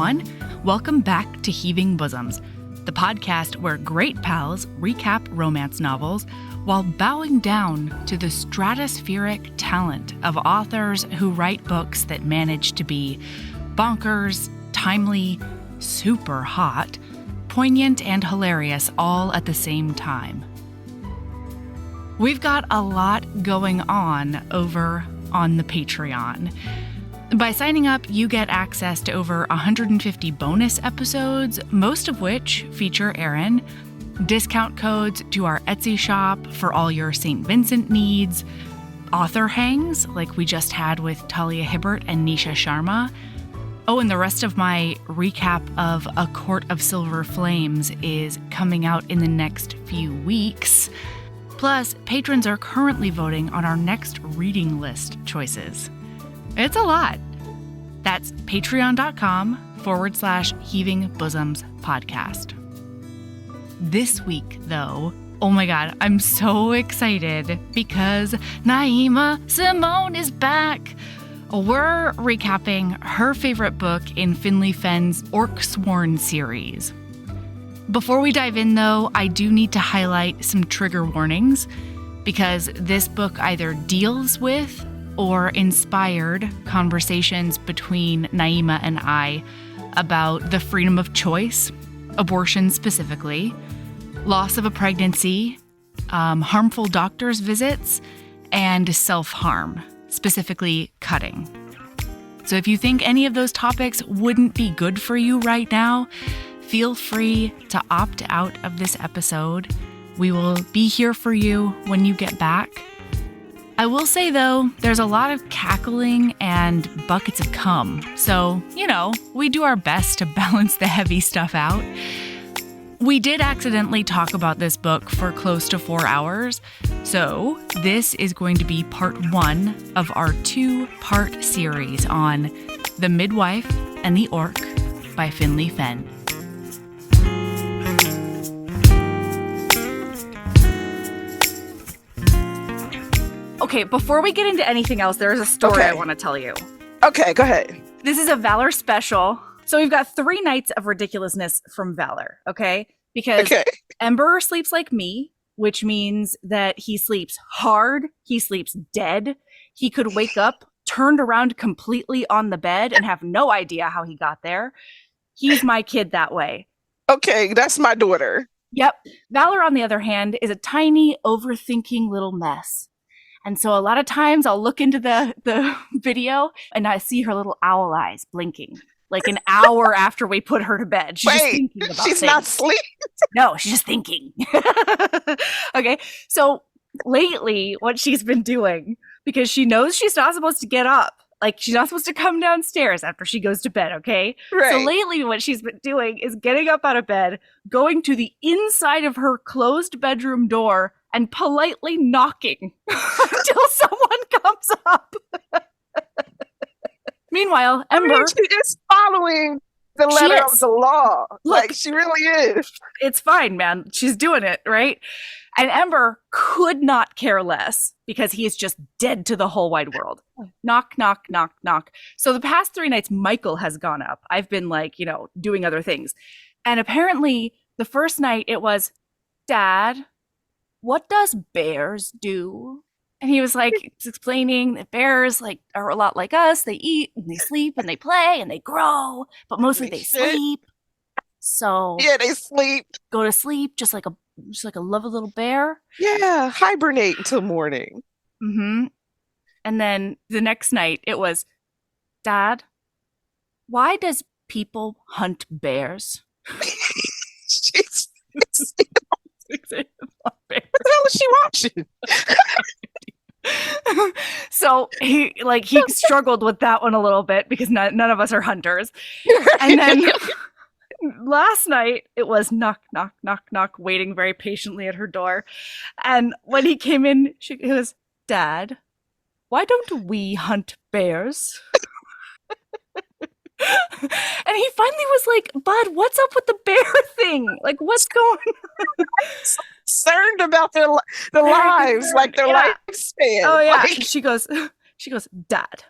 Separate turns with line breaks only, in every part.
everyone. Welcome back to Heaving Bosoms, the podcast where great pals recap romance novels while bowing down to the stratospheric talent of authors who write books that manage to be bonkers, timely, super hot, poignant, and hilarious all at the same time. We've got a lot going on over on the Patreon. By signing up, you get access to over 150 bonus episodes, most of which feature Aaron, discount codes to our Etsy shop for all your St. Vincent needs, author hangs like we just had with Talia Hibbert and Nisha Sharma. Oh, and the rest of my recap of A Court of Silver Flames is coming out in the next few weeks. Plus, patrons are currently voting on our next reading list choices. It's a lot. That's patreon.com/Heaving Bosoms podcast. This week, though, oh my God, I'm so excited because Naima Simone is back. We're recapping her favorite book in Finley Fenn's Orcsworn series. Before we dive in, though, I do need to highlight some trigger warnings because this book either deals with or inspired conversations between Naima and I about the freedom of choice, abortion specifically, loss of a pregnancy, harmful doctor's visits, and self-harm, specifically cutting. So if you think any of those topics wouldn't be good for you right now, feel free to opt out of this episode. We will be here for you when you get back. I will say, though, there's a lot of cackling and buckets of cum. So, we do our best to balance the heavy stuff out. We did accidentally talk about this book for close to 4 hours. So this is going to be part 1 of our 2-part series on The Midwife and the Orc by Finley Fenn. Okay, before we get into anything else, there's a story I want to tell you.
Okay, go ahead.
This is a Valor special. So we've got 3 nights of ridiculousness from Valor, okay? Because Ember sleeps like me, which means that he sleeps hard, he sleeps dead. He could wake up, turned around completely on the bed, and have no idea how he got there. He's my kid that way.
Okay, that's my daughter.
Yep. Valor, on the other hand, is a tiny, overthinking little mess. And so a lot of times I'll look into the video and I see her little owl eyes blinking like an hour after we put her to bed. She's just thinking about
she's
things.
Not asleep.
No, she's just thinking. Okay, so lately what she's been doing, because she knows she's not supposed to get up. Like, she's not supposed to come downstairs after she goes to bed, okay?
Right.
So lately what she's been doing is getting up out of bed, going to the inside of her closed bedroom door, and politely knocking until someone comes up. Meanwhile, Ember...
she is following the letter of the law. Look, she really is.
It's fine, man. She's doing it, right? And Ember could not care less because he is just dead to the whole wide world. Knock, knock, knock, knock. So the past 3 nights, Michael has gone up. I've been doing other things. And apparently the first night it was, Dad, what does bears do? And he was explaining that bears are a lot like us. They eat and they sleep and they play and they grow, but mostly they sleep. So
yeah, they sleep.
Go to sleep just like a lovely little bear.
Yeah, hibernate until morning.
Mm-hmm. And then the next night it was, Dad, why does people hunt bears?
She's what the hell is she watching?
So he struggled with that one a little bit because none of us are hunters. And then last night it was knock, knock, knock, knock, waiting very patiently at her door. And when he came in, she goes, Dad, why don't we hunt bears? And he finally was like, Bud, what's up with the bear thing? Like, what's going on?
Concerned about their lives, like their lifespan.
Oh yeah. She goes, Dad,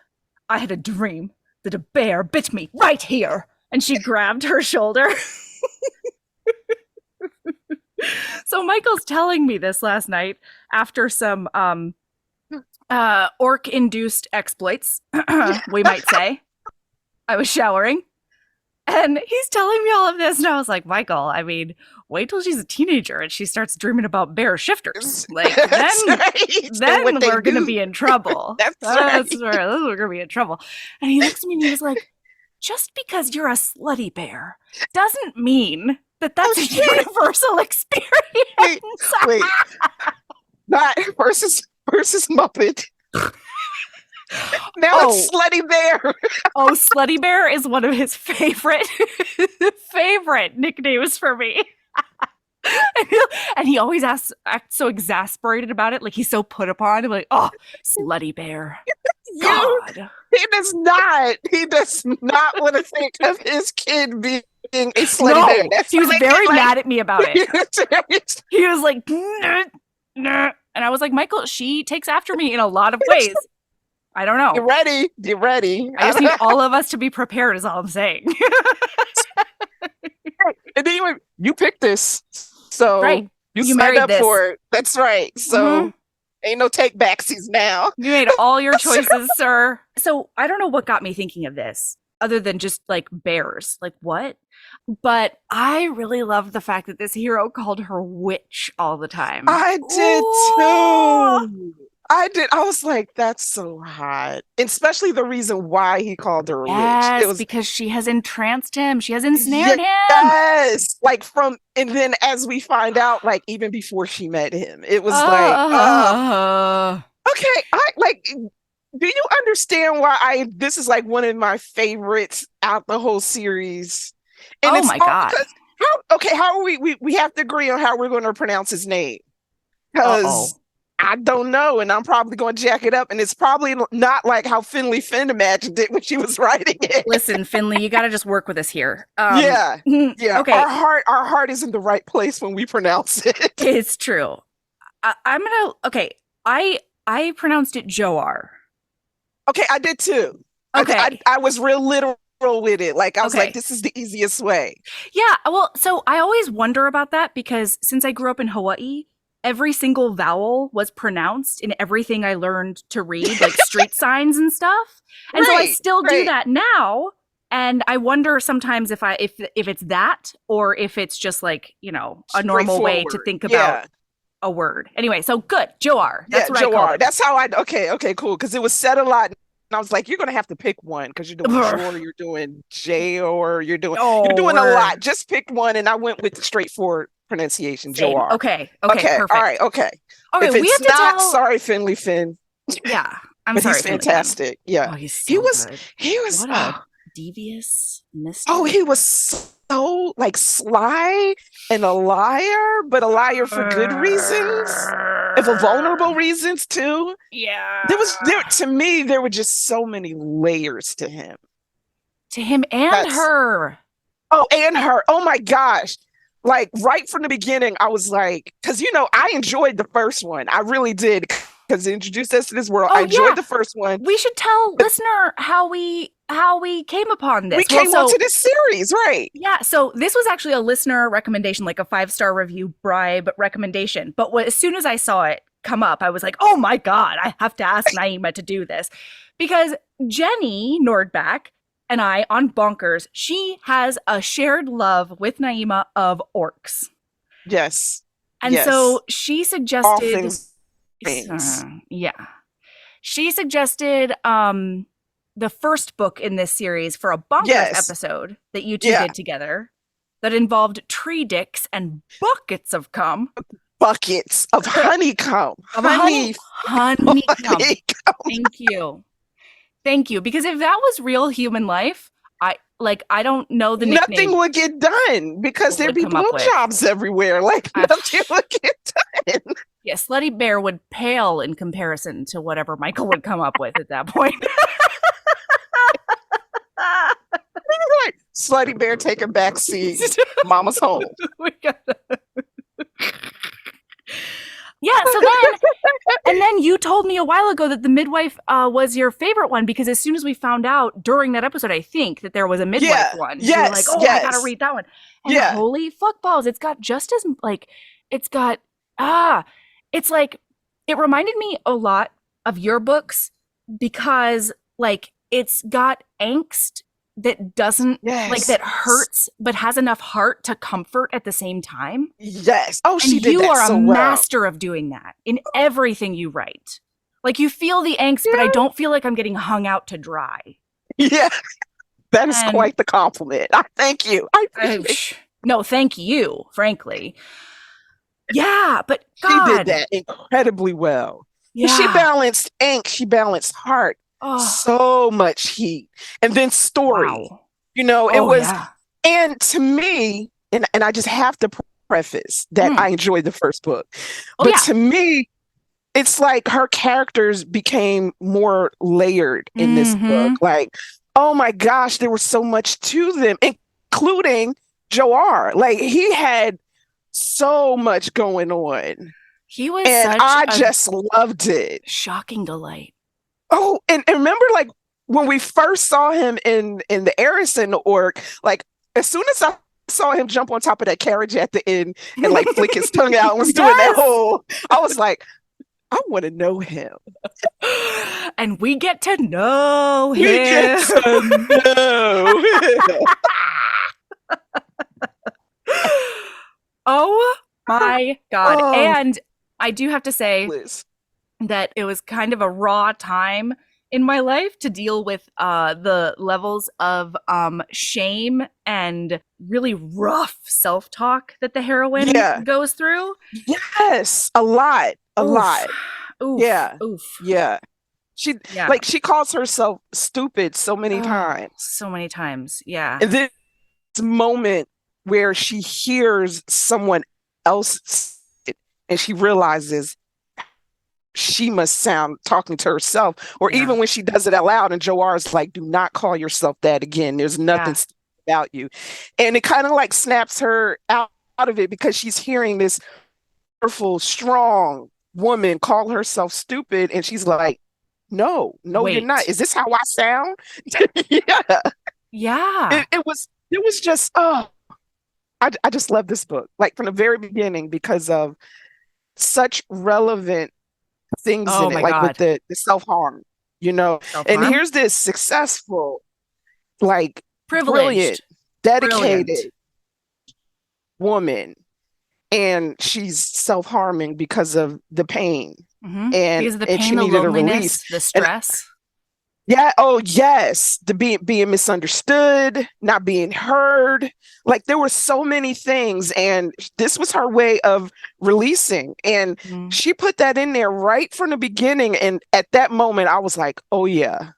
I had a dream that a bear bit me right here. and she grabbed her shoulder. So Michael's telling me this last night after some orc-induced exploits, we might say. I was showering, and he's telling me all of this, and I was like, Michael, I mean, wait till she's a teenager and she starts dreaming about bear shifters. Like, then we're going to be in trouble. That's right. We're going to be in trouble. And he looks at me and he was like, just because you're a slutty bear doesn't mean that that's a universal experience.
Wait. Not versus Muppet. Now it's Slutty Bear.
Oh, Slutty Bear is one of his favorite nicknames for me. And he always acts so exasperated about it. Like he's so put upon. I'm like, oh, Slutty Bear. God.
He does not want to think of his kid being a slutty bear.
He was very mad at me about it. He was like, nah. And I was like, Michael, she takes after me in a lot of ways. I don't know.
Get ready.
I just need all of us to be prepared is all I'm saying.
And then you picked this. So you signed up for it. That's right. So ain't no take backsies now.
You made all your choices, sir. So I don't know what got me thinking of this other than just like bears. Like what? But I really loved the fact that this hero called her witch all the time.
I did too. I did. I was like, that's so hot. Especially the reason why he called her a witch. It was
because she has entranced him. She has ensnared him.
Yes. And then as we find out, like even before she met him, it was okay. Do you understand why this is like one of my favorites out the whole series? And
oh my God.
How are we have to agree on how we're going to pronounce his name. Because I don't know, and I'm probably going to jack it up, and it's probably not like how Finley Fenn imagined it when she was writing it.
Listen, Finley, you got to just work with us here.
Yeah. Okay. Our heart is in the right place when we pronounce it.
It's true. I pronounced it Joar.
Okay, I did too. Okay, I was real literal with it. Like I was like, this is the easiest way.
Yeah. Well, so I always wonder about that because since I grew up in Hawaii, every single vowel was pronounced in everything I learned to read, like street signs and stuff. And so I still do that now. And I wonder sometimes if it's that or if it's just like, a normal way to think about a word. Anyway, so good. Joar. That's what I call it.
That's how okay, cool. Because it was said a lot. And I was like, you're going to have to pick one because you're doing Jor, you're doing J, or you're doing a lot. Just pick one. And I went with the straightforward pronunciation, Joar.
Okay, perfect.
All right, okay. If
we have to tell...
sorry, Finley Fenn.
Yeah,
I'm sorry. He's fantastic. Yeah,
he's so good.
He was
what a devious mystery.
Oh, he was so like sly and a liar, but a liar for good reasons, and for vulnerable reasons too.
Yeah,
to me there were just so many layers to him.
And her.
Oh, and her. Oh my gosh. Like right from the beginning, I was like, because I enjoyed the first one. I really did, because it introduced us to this world. I enjoyed the first one.
We should tell listener how we came upon this.
We came onto this series, right?
Yeah. So this was actually a listener recommendation, like a 5-star review bribe recommendation. But as soon as I saw it come up, I was like, oh my God, I have to ask Naima to do this, because Jenny Nordback and I on Bonkers, she has a shared love with Naima of orcs.
Yes.
And so she suggested she suggested the first book in this series for a Bonkers episode that you two did together that involved tree dicks and buckets of cum.
Buckets of honeycomb.
Honeycomb. Thank you. Because if that was real human life, I don't know the nickname.
Nothing would get done because there'd be blowjobs everywhere. Like nothing would get done.
Yeah, Slutty Bear would pale in comparison to whatever Michael would come up with at that point.
Slutty Bear take a back seat. Mama's home.
Yeah, so then And then you told me a while ago that the Midwife was your favorite one because as soon as we found out during that episode, I think that there was a Midwife one. You were like, oh, I gotta read that one. And holy fuck balls, it's got just as like, it's like, it reminded me a lot of your books because like it's got angst that doesn't like that hurts but has enough heart to comfort at the same time.
Yes. Oh, she did
you
that
are
so
a
well.
master of doing that in everything you write. Like you feel the angst, but I don't feel like I'm getting hung out to dry.
Yeah. That is quite the compliment. I thank you.
No, thank you, frankly. Yeah, but God.
She did that incredibly well.
Yeah.
She balanced angst, she balanced heart, so much heat, and then story.
Wow.
You know, it was, and to me, and I just have to preface that I enjoyed the first book, but to me, it's like her characters became more layered in this book. Like, oh my gosh, there was so much to them, including Joar. Like he had so much going on.
He was
and I just loved it.
Shocking delight.
Oh, and remember like when we first saw him in the Arison orc, like as soon as I saw him jump on top of that carriage at the end and like flick his tongue out and was doing that whole, I was like, I want to know him.
And we get to know him.
We get to know him.
Oh my God. And I do have to say that it was kind of a raw time in my life to deal with the levels of shame and really rough self-talk that the heroine goes through.
Yes, a lot.
Oof.
Yeah.
Oof.
Yeah. She like she calls herself stupid so many times.
So many times. Yeah.
And then this moment where she hears someone else and she realizes she must sound talking to herself, or even when she does it out loud and Joar's like, do not call yourself that again. There's nothing about you. And it kind of like snaps her out of it because she's hearing this powerful, strong woman call herself stupid. And she's like, no, you're not. Is this how I sound?
Yeah.
It was just, I just love this book, like from the very beginning, because of such relevant things in it, like with the self-harm, you know. And here's this successful, like brilliant, dedicated woman, and she's self-harming because of the pain. And
because of the pain,
she
the
needed
loneliness,
a release,
the stress.
The being misunderstood, not being heard. Like there were so many things, and this was her way of releasing. And she put that in there right from the beginning. And at that moment, I was like, oh yeah,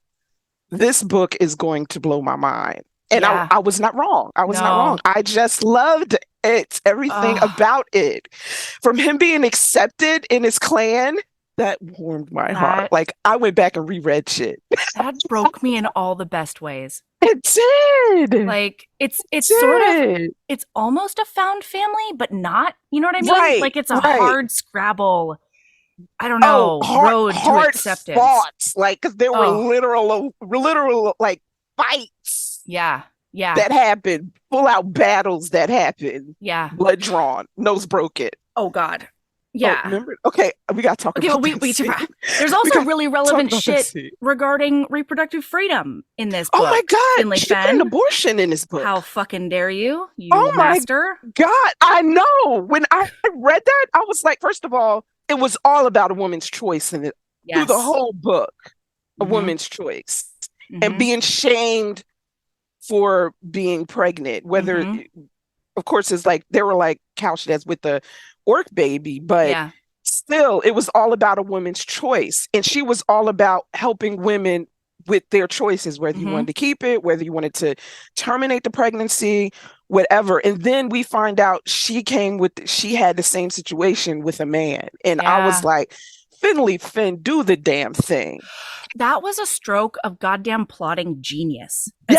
this book is going to blow my mind. And I was not wrong. I was not wrong. I just loved it. Everything about it. From him being accepted in his clan, that warmed my heart. Like I went back and reread shit. That
broke me in all the best ways.
It did.
Like it's sort of, it's almost a found family, but not. You know what I mean?
Right,
like it's a hard scrabble. I don't know. Road to acceptance.
Thoughts, like because there were literal like fights.
Yeah.
That happened. Full out battles that happened.
Yeah.
Blood drawn, nose broken.
Oh God. Yeah.
Remember? Okay, we got to talk about this.
There's also really relevant shit regarding reproductive freedom in this book.
Oh my God.
Finley Fenn.
An abortion in this book.
How fucking dare you master?
My God. I know. When I read that, I was like, first of all, it was all about a woman's choice in it. Through the whole book, a woman's choice. And being shamed for being pregnant, whether, of course, it's like, they were like couched as with the orc baby, but still it was all about a woman's choice, and she was all about helping women with their choices, whether you wanted to keep it, whether you wanted to terminate the pregnancy, whatever. And then we find out she had the same situation with a man, and I was like, Finley Fenn, do the damn thing.
That was a stroke of goddamn plotting genius. As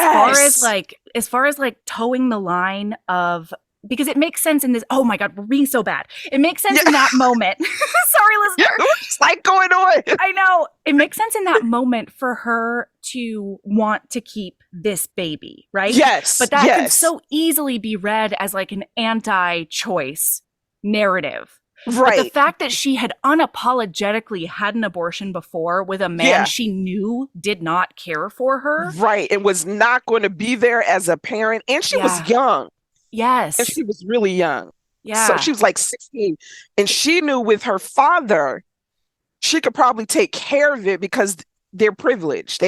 far as like towing the line of because it makes sense in this. Oh my God, we're being so bad. It makes sense in that moment. Sorry, listener.
What's like going on?
I know. It makes sense in that moment for her to want to keep this baby, right?
Yes.
But that could so easily be read as like an anti-choice narrative.
Right.
But the fact that she had unapologetically had an abortion before with a man she knew did not care for her.
Right. And was not going to be there as a parent. And she was young.
Yes.
And she was really young.
Yeah.
So she was like 16. And she knew with her father, she could probably take care of it because they're privileged.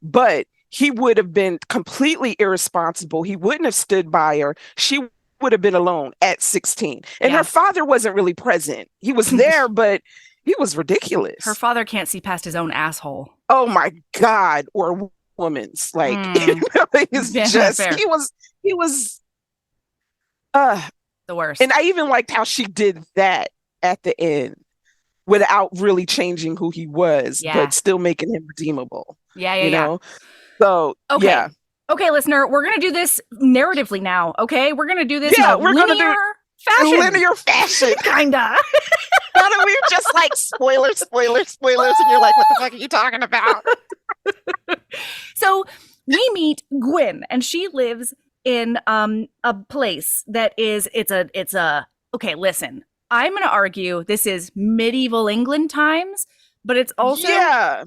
But he would have been completely irresponsible. He wouldn't have stood by her. She would have been alone at 16. And her father wasn't really present. He was there, but he was ridiculous.
Her father can't see past his own asshole.
Oh my God. Or a woman's. Like, it's just, he was the
worst.
And I even liked how she did that at the end without really changing who he was, but still making him redeemable. You know? So,
Okay, listener, we're going to do this narratively now, okay? We're going to do this in a linear fashion. Kinda.
Why don't we just like spoilers, and you're like, what the fuck are you talking about?
So we meet Gwen, and she lives in a place that is, okay, listen, I'm going to argue this is medieval England times, but it's also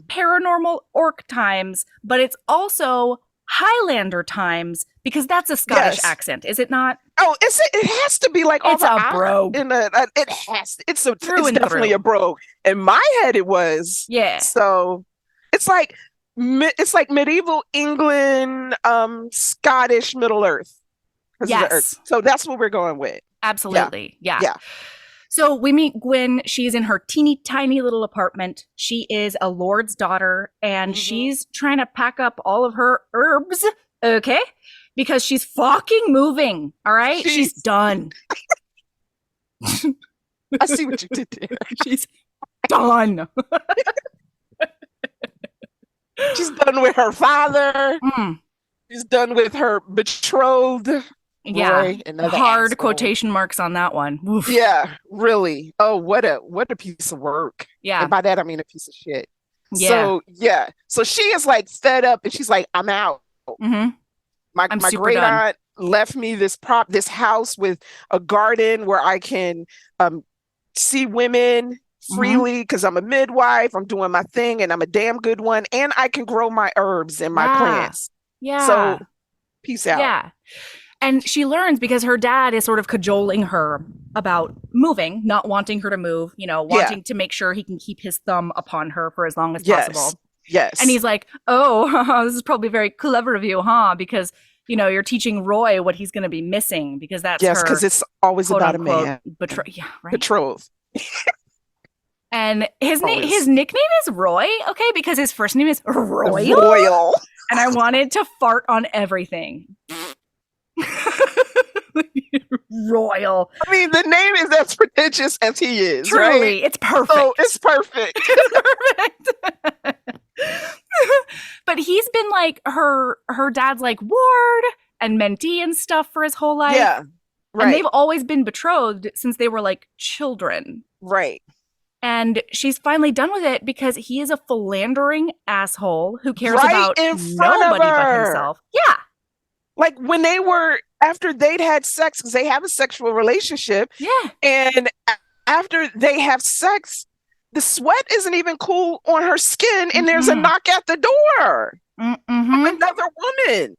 paranormal orc times, but it's also Highlander times, because that's a Scottish accent, is it not?
Oh, it has to be like
it's a brogue.
It's definitely a brogue. In my head, it was. Yeah. So it's like medieval England, Scottish Middle Earth. Yes. So that's what we're going with.
Absolutely. Yeah. So we meet Gwen. She's in her teeny tiny little apartment. She is a lord's daughter, and she's trying to pack up all of her herbs, okay? Because she's fucking moving, all right? She's done.
I see what you did there.
She's done.
She's done with her father. She's done with her betrothed.
Yeah, hard quotation marks on that one. Oof.
Yeah, really. Oh, what a piece of work.
Yeah,
and by that I mean a piece of shit. Yeah. So she is like fed up, and she's like, "I'm out." My great aunt left me this house with a garden where I can see women freely because I'm a midwife. I'm doing my thing, and I'm a damn good one, and I can grow my herbs and my plants. Yeah. So peace out.
Yeah. And she learns because her dad is sort of cajoling her about moving, not wanting her to move, wanting to make sure he can keep his thumb upon her for as long as possible.
Yes.
And he's like, oh, this is probably very clever of you, huh? Because, you're teaching Roy what he's going to be missing because that's her.
Because it's always about a man. Betrothed.
And his nickname is Roy, okay? Because his first name is Royal.
Royal.
And I wanted to fart on everything. Royal.
I mean, the name is as pretentious as he is.
Truly,
right?
It's perfect.
Oh, it's perfect.
It's perfect. But he's been like her dad's like ward and mentee and stuff for his whole life.
Yeah, right.
And they've always been betrothed since they were like children.
Right.
And she's finally done with it because he is a philandering asshole who cares about nobody but himself. Yeah.
Like when after they'd had sex, because they have a sexual relationship.
Yeah.
And after they have sex, the sweat isn't even cool on her skin. And there's a knock at the door from another woman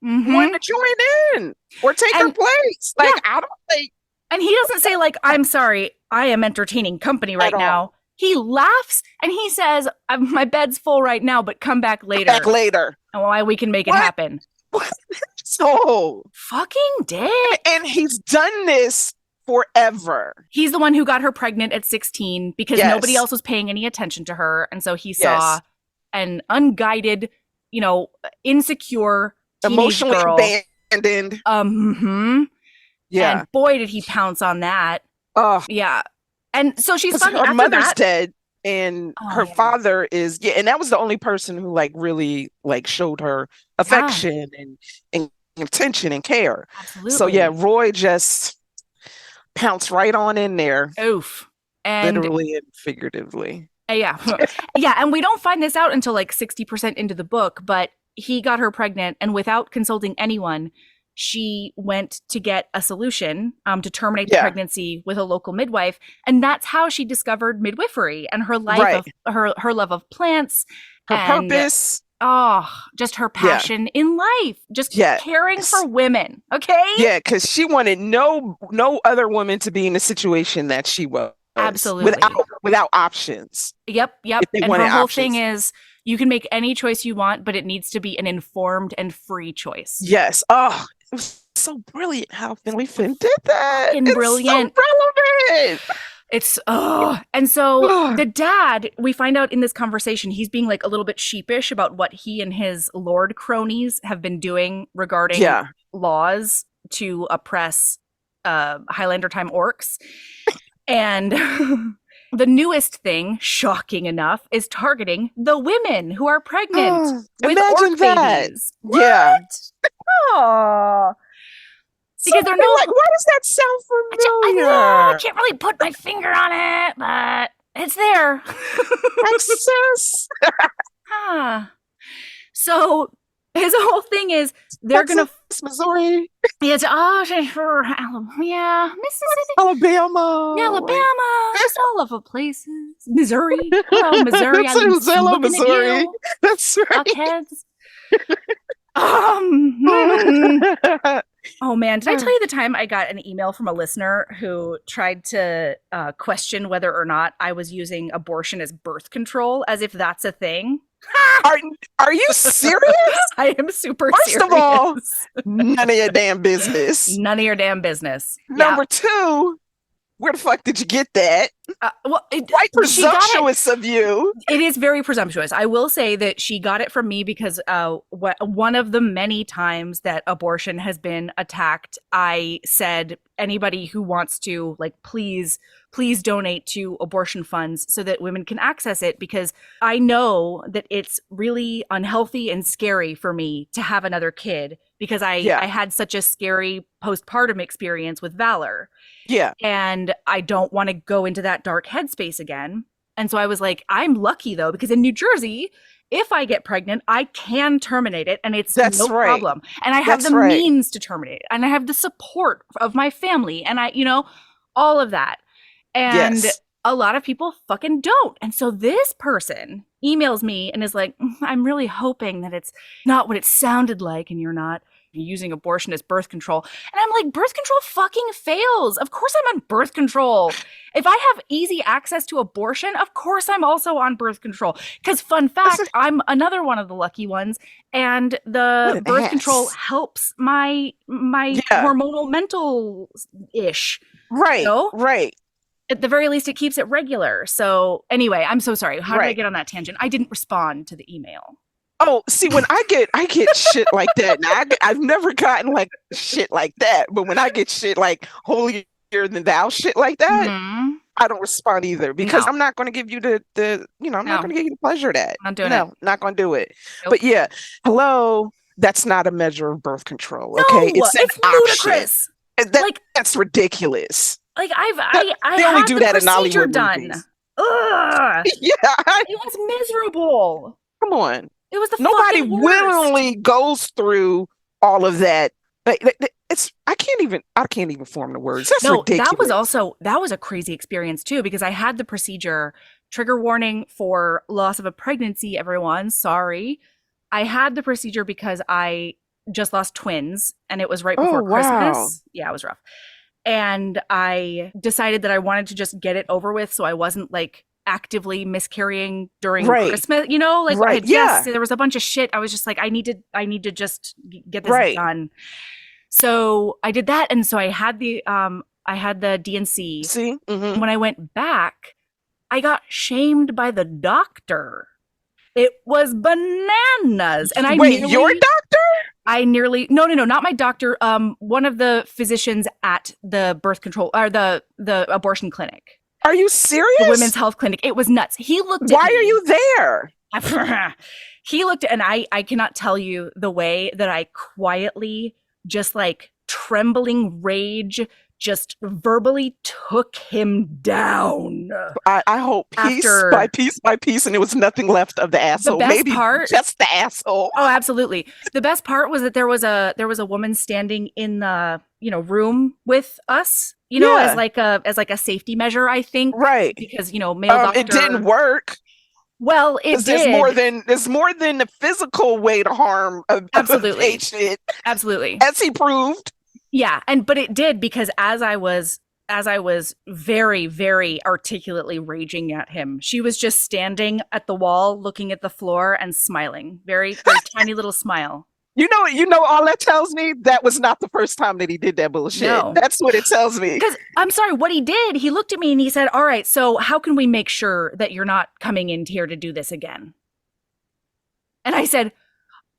wanting to join in or take her place. Like, I don't think.
And he doesn't say like, I'm sorry, I am entertaining company right now. He laughs and he says, my bed's full right now, but come back later. And why we can make it happen.
So
fucking dick.
And he's done this forever.
He's the one who got her pregnant at 16 because nobody else was paying any attention to her. And so he saw an unguided, insecure
emotionally
girl.
Abandoned.
Yeah. And boy, did he pounce on that. Oh. Yeah. And so she's finally,
her mother's dead. And her father is, and that was the only person who like really like showed her affection and attention and care.
Absolutely.
So yeah, Roy just pounced right on in there.
Oof. And
literally and figuratively.
Yeah. Yeah. And we don't find this out until like 60% into the book, but he got her pregnant, and without consulting anyone, she went to get a solution to terminate the pregnancy with a local midwife. And that's how she discovered midwifery and her life of her love of plants,
her purpose.
Oh, just her passion in life, just caring for women. Okay.
Yeah, because she wanted no other woman to be in the situation that she was.
Absolutely.
Without options.
Yep. And her whole thing is, you can make any choice you want, but it needs to be an informed and free choice.
Yes. Oh, it was so brilliant how Finley Fenn did that.
It's brilliant.
So relevant.
It's and so the dad, we find out in this conversation, he's being like a little bit sheepish about what he and his lord cronies have been doing regarding laws to oppress Highlander time orcs. And the newest thing, shocking enough, is targeting the women who are pregnant with orc babies.
Yeah.
Oh. Because they're
like, why does that sound familiar?
I can't really put my finger on it, but it's there.
Access.
So his whole thing is they're going to
Missouri.
It's Mississippi,
Alabama,
just all of the places. Missouri, hello Missouri.
Hello Missouri. That's right.
Oh man, did I tell you the time I got an email from a listener who tried to question whether or not I was using abortion as birth control, as if that's a thing?
Are you serious?
I am super serious.
First of all, none of your damn business.
None of your damn business.
Number two, where the fuck did you get that? Quite presumptuous of you.
It is very presumptuous. I will say that she got it from me because one of the many times that abortion has been attacked, I said, anybody who wants to, like, please donate to abortion funds so that women can access it, because I know that it's really unhealthy and scary for me to have another kid, because I had such a scary postpartum experience with Valor.
Yeah.
And I don't want to go into that dark headspace again. And so I was like, I'm lucky though, because in New Jersey, if I get pregnant, I can terminate it, and it's no problem. And I have the means to terminate it, and I have the support of my family, and all of that. And a lot of people fucking don't. And so this person emails me and is like, I'm really hoping that it's not what it sounded like and you're not using abortion as birth control. And I'm like, birth control fucking fails. Of course I'm on birth control. If I have easy access to abortion, of course I'm also on birth control. Because fun fact, I'm another one of the lucky ones. And the birth control helps my hormonal mental-ish.
Right, right.
At the very least, it keeps it regular. So anyway, I'm so sorry. How did I get on that tangent? I didn't respond to the email.
Oh, see, when I get shit like that, now I've never gotten like shit like that, but when I get shit like holier than thou shit like that, I don't respond either, because I'm not going to give you I'm not going to give you the pleasure of that.
Not doing it.
Not going to do it.
Nope.
But yeah, hello, that's not a measure of birth control.
No,
okay,
it's ludicrous.
That's ridiculous.
Like
they
I
only
had
do
the
that in
procedure
Hollywood
done.
movies.
Ugh.
Yeah,
it was miserable.
Come on.
It was the
nobody
fucking worst.
willingly goes through all of that. I can't even form the words. That's ridiculous.
That was a crazy experience too, because I had the procedure. Trigger warning for loss of a pregnancy, everyone. Sorry. I had the procedure because I just lost twins, and it was right before Christmas. Yeah, it was rough. And I decided that I wanted to just get it over with, so I wasn't like actively miscarrying during Christmas, there was a bunch of shit. I was just like, I need to just get this done. So I did that, and so I had the DNC.
See,
when I went back, I got shamed by the doctor. It was bananas. And
your doctor?
No, not my doctor. One of the physicians at the birth control or the abortion clinic.
Are you serious?
The women's health clinic. It was nuts. He looked at
Why are you there?
He looked at, and I cannot tell you the way that I quietly just like trembling rage, just verbally took him down.
I hope piece by piece, and there was nothing left of the asshole.
The best
Maybe
part,
just the asshole.
Oh, absolutely. The best part was that there was a woman standing in the room with us, as like a safety measure, I think.
Right.
Because male doctor.
It didn't work.
Well, it did.
There's more than the physical way to harm a patient.
Absolutely.
As he proved.
Yeah, but it did, because as I was very, very articulately raging at him, she was just standing at the wall, looking at the floor and smiling. Very, very tiny little smile.
You know, all that tells me that was not the first time that he did that bullshit. No. That's what it tells me.
Because I'm sorry, what he did, he looked at me and he said, "All right, so how can we make sure that you're not coming in here to do this again?" And I said,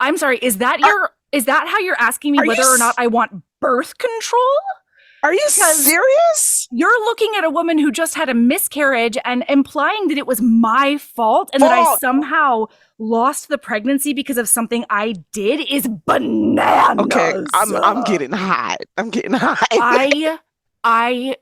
"I'm sorry, is that how you're asking me whether or not I want birth control?
Are you serious?
You're looking at a woman who just had a miscarriage and implying that it was my fault and that I somehow lost the pregnancy because of something I did is bananas."
Okay, I'm getting hot.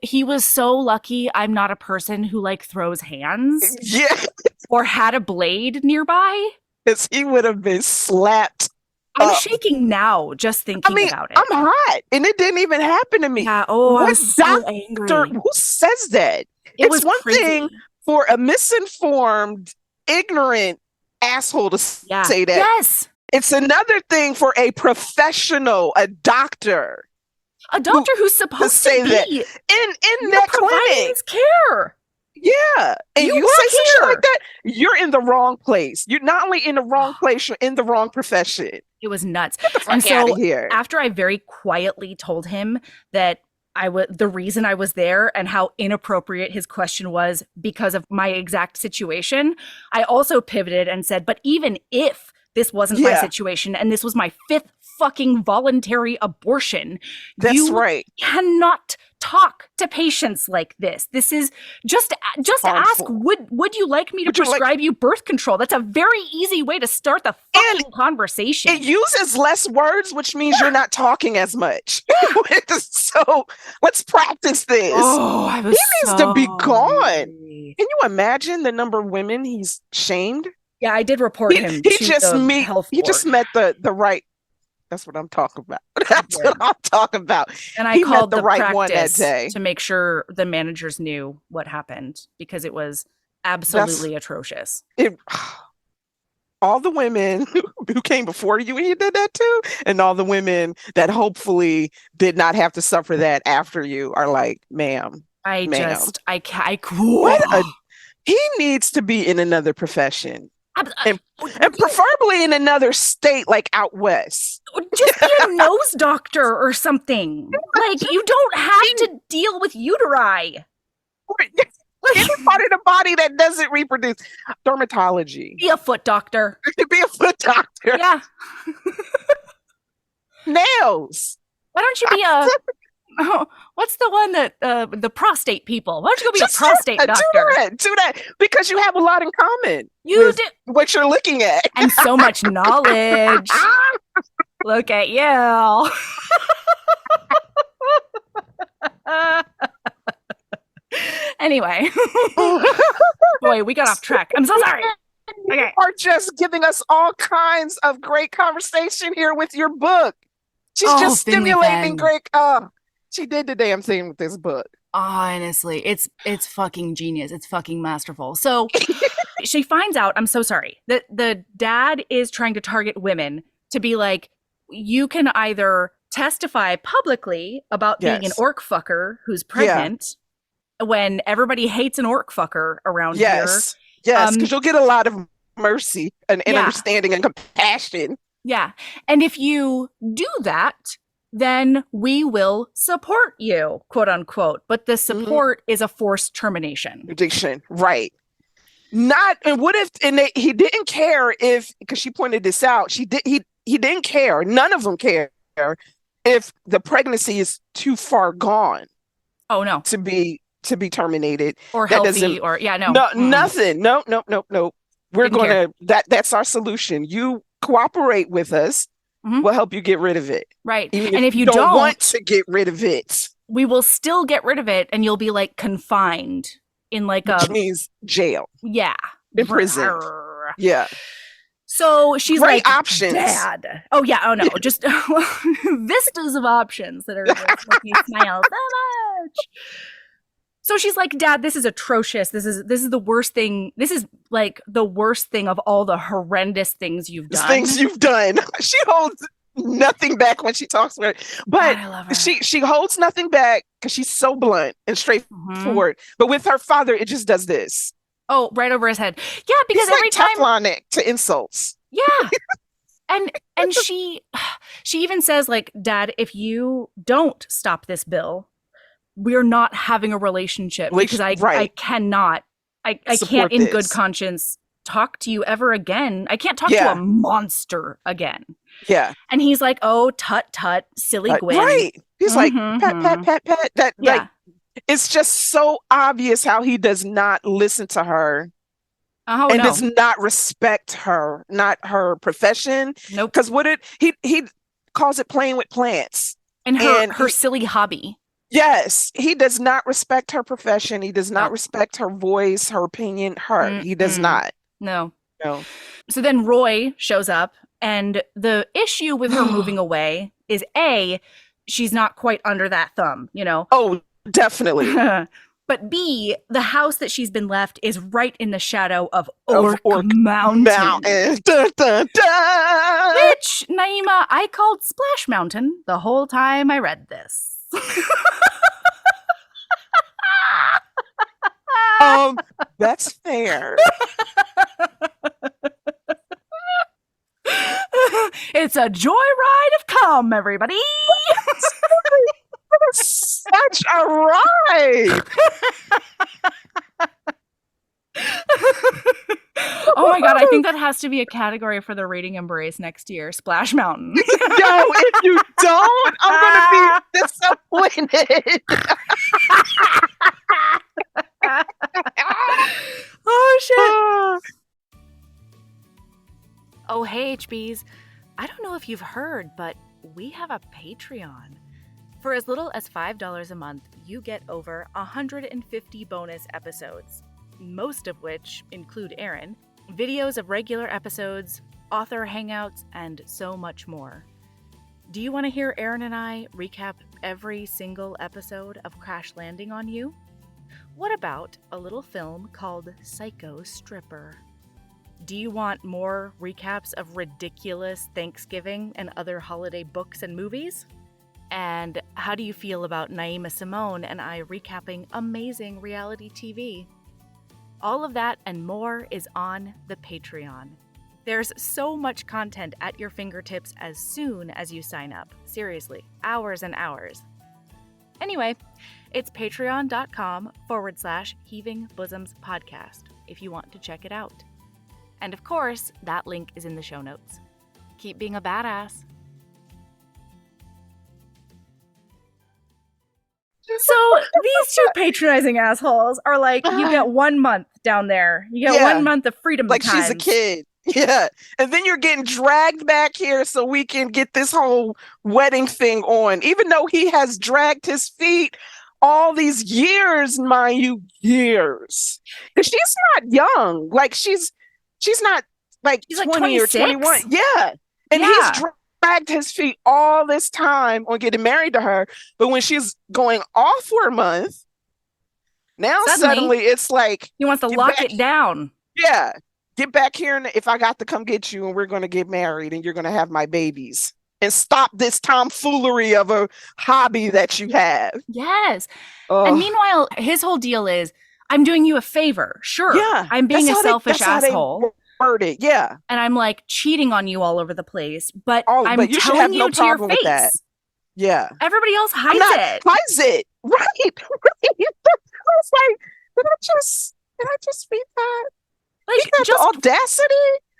He was so lucky I'm not a person who like throws hands.
Yeah.
Or had a blade nearby.
Because he would have been slapped.
I'm shaking now just thinking about it.
I'm hot, and it didn't even happen to me.
Yeah. Oh, I was so angry.
Who says that? It's one thing for a misinformed, ignorant asshole to say that.
Yes.
It's another thing for a professional, a doctor
who's supposed to be
that in that clinic
care.
Yeah. And you say some shit like that, you're in the wrong place. You're not only in the wrong place, you're in the wrong profession.
It was nuts.
Get the fuck out of here.
After I very quietly told him that the reason I was there and how inappropriate his question was because of my exact situation, I also pivoted and said, but even if this wasn't my situation and this was my 5th fucking voluntary abortion, you cannot talk to patients like this. This is just ask, would you like me to prescribe you birth control? That's a very easy way to start the fucking conversation.
It uses less words, which means you're not talking as much. So let's practice this.
Oh,
he needs to be gone. Can you imagine the number of women he's shamed?
Yeah, I did report him. He just
met the right. That's what I'm talking about. What I'm talking about.
And I called the right one that day to make sure the managers knew what happened, because it was absolutely atrocious.
All the women who came before you and you did that too, and all the women that hopefully did not have to suffer that after you are like, ma'am. He needs to be in another profession. And preferably in another state, like out west.
Just be a nose doctor or something. Like, you don't have to deal with uteri.
Any part of the body that doesn't reproduce. Dermatology.
Be a foot doctor.
Be a foot doctor.
Yeah.
Nails.
Why don't you be what's the one that the prostate people? Why don't you go be a prostate doctor?
Do that because you have a lot in common.
You do
what you're looking at,
and so much knowledge. Look at you. Anyway, boy, we got off track. I'm so sorry.
Okay. You are just giving us all kinds of great conversation here with your book. She's just stimulating great. She did the damn thing with this book.
Honestly, it's fucking genius. It's fucking masterful. So she finds out, I'm so sorry, that the dad is trying to target women to be like, you can either testify publicly about being an orc fucker who's pregnant when everybody hates an orc fucker around here.
Yes, because you'll get a lot of mercy and understanding and compassion.
Yeah. And if you do that, then we will support you, quote unquote. But the support is a forced termination.
Addiction, right. He didn't care if, because she pointed this out, he didn't care. None of them care if the pregnancy is too far gone.
Oh, no.
To be terminated.
Or healthy or, no.
No, nothing. No. That's our solution. You cooperate with us. will help you get rid of it.
Right.
Even
and if you
don't want to get rid of it,
we will still get rid of it, and you'll be like confined in like
which means jail.
Yeah.
In prison. Yeah.
So she's
Great
like,
options.
Dad. Oh yeah. Oh no. Just vistas of options that are just making me smile so much. So she's like, Dad, this is atrocious. This is the worst thing. This is like the worst thing of all the horrendous things you've done.
She holds nothing back when she talks about it. But
God, I love her.
she holds nothing back because she's so blunt and straightforward. But with her father, it just does this.
Oh, right over his head. Yeah, because
He's
every
like
time
Teflon to insults.
Yeah. And she even says, like, Dad, if you don't stop this bill, we're not having a relationship because I cannot I can't in good conscience talk to you ever again. I can't talk to a monster again.
Yeah.
And he's like, oh, tut, silly Gwen.
Right. He's like, pat. That, like, it's just so obvious how he does not listen to her. Does not respect her, not her profession.
Nope.
Because he calls it playing with plants.
And her silly hobby.
Yes. He does not respect her profession. He does not respect her voice, her opinion, He does not.
No. So then Roy shows up, and the issue with her moving away is A, she's not quite under that thumb, you know?
Oh, definitely.
But B, the house that she's been left is right in the shadow of Orc Mountain.
Dun, dun, dun.
Which, Naima, I called Splash Mountain the whole time I read this.
That's fair.
It's a joyride of cum, everybody.
Such a ride.
Oh my God, I think that has to be a category for the Rating Embrace next year. Splash Mountain.
Yo, if you don't, I'm gonna be disappointed.
Oh shit. Oh hey HBs. I don't know if you've heard, but we have a Patreon. For as little as $5 a month, you get over 150 bonus episodes, most of which include Aaron, videos of regular episodes, author hangouts, and so much more. Do you want to hear Aaron and I recap every single episode of Crash Landing on You? What about a little film called Psycho Stripper? Do you want more recaps of ridiculous Thanksgiving and other holiday books and movies? And how do you feel about Naima Simone and I recapping amazing reality TV? All of that and more is on the Patreon. There's so much content at your fingertips as soon as you sign up. Seriously, hours and hours. Anyway, it's patreon.com/Heaving Bosoms Podcast if you want to check it out. And of course, that link is in the show notes. Keep being a badass. So these two patronizing assholes are like, you get 1 month down there. You get 1 month of freedom
like
times.
She's a kid. Yeah. And then you're getting dragged back here so we can get this whole wedding thing on. Even though he has dragged his feet all these years, mind you, years. Because she's not young. Like she's not like
she's
20
like 26?
or 21. Yeah. And he's dragged his feet all this time on getting married to her. But when she's going off for a month, now suddenly it's like
he wants to lock it down.
Yeah. Get back here, and if I got to come get you, and we're going to get married, and you're going to have my babies, and stop this tomfoolery of a hobby that you have.
Yes. And meanwhile, his whole deal is, I'm doing you a favor. Sure. Yeah. I'm being a selfish asshole.
Worded. Yeah.
And I'm like cheating on you all over the place, but I'm telling you to your face.
Yeah.
Everybody else hides
it. Right. I was like, did I just read that? Like, just the audacity.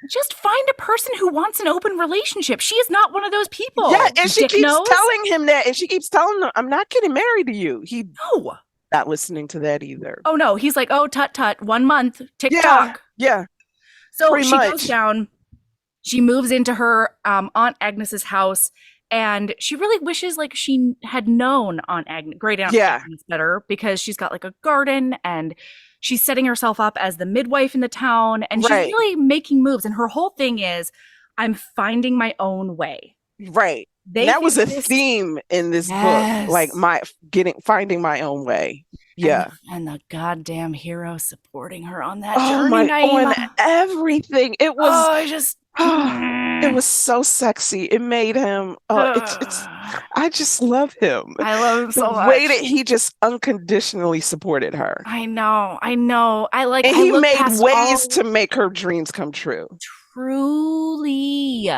Just find a person who wants an open relationship. She is not one of those people.
Yeah, and she keeps telling him that, and she keeps telling him, "I'm not getting married to you."
No,
not listening to that either.
Oh no, he's like, "Oh, tut tut, 1 month, TikTok."
Yeah.
So she goes down, She moves into her Aunt Agnes's house, and she really wishes like she had known great Aunt Agnes better, because she's got like a garden, and she's setting herself up as the midwife in the town, and she's really making moves. And her whole thing is, I'm finding my own way.
Right. That was a theme in this book, like finding my own way. Yeah.
And the goddamn hero supporting her on that journey.
On everything. It was it was so sexy. It made him I just love him.
I love him so much.
The way that he just unconditionally supported her.
I know. And
he made ways to make her dreams come true.
Truly.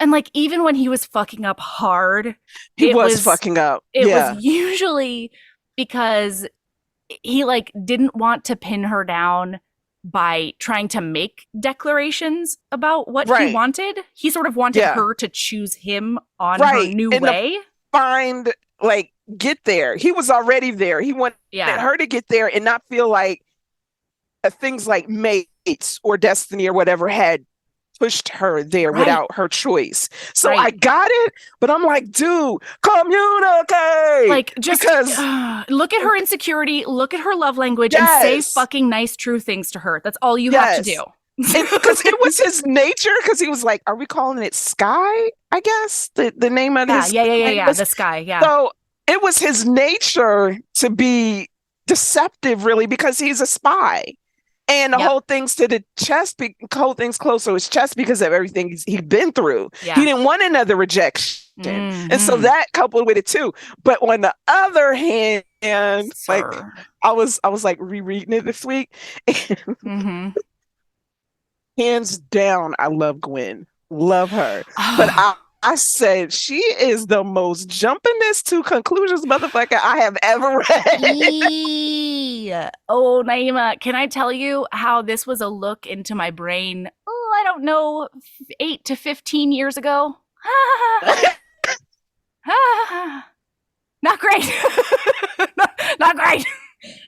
And like, even when he was fucking up hard,
he was fucking up.
It was usually because he like didn't want to pin her down by trying to make declarations about what he wanted. He sort of wanted her to choose him on her new way. Get there. He was already there. He wanted her to get there and not feel like things like mates or destiny or whatever had pushed her there without her choice. So I got it, but I'm like, dude, communicate. Like, just because look at her insecurity, look at her love language, and say fucking nice, true things to her. That's all you have to do.
Because it was his nature. Because he was like, are we calling it Sky? I guess the name of this.
Yeah. The Sky. Yeah.
So it was his nature to be deceptive, really, because he's a spy. And the whole thing's to the chest, hold things close to his chest because of everything he'd been through. Yeah. He didn't want another rejection. Mm-hmm. And so that coupled with it too. But on the other hand, like I was like rereading it this week. And hands down, I love Gwen. Love her. But I said she is the most jumpiness to conclusions motherfucker I have ever read.
Oh, Naima, can I tell you how this was a look into my brain? Oh, I don't know, 8 to 15 years ago. Not great. not great.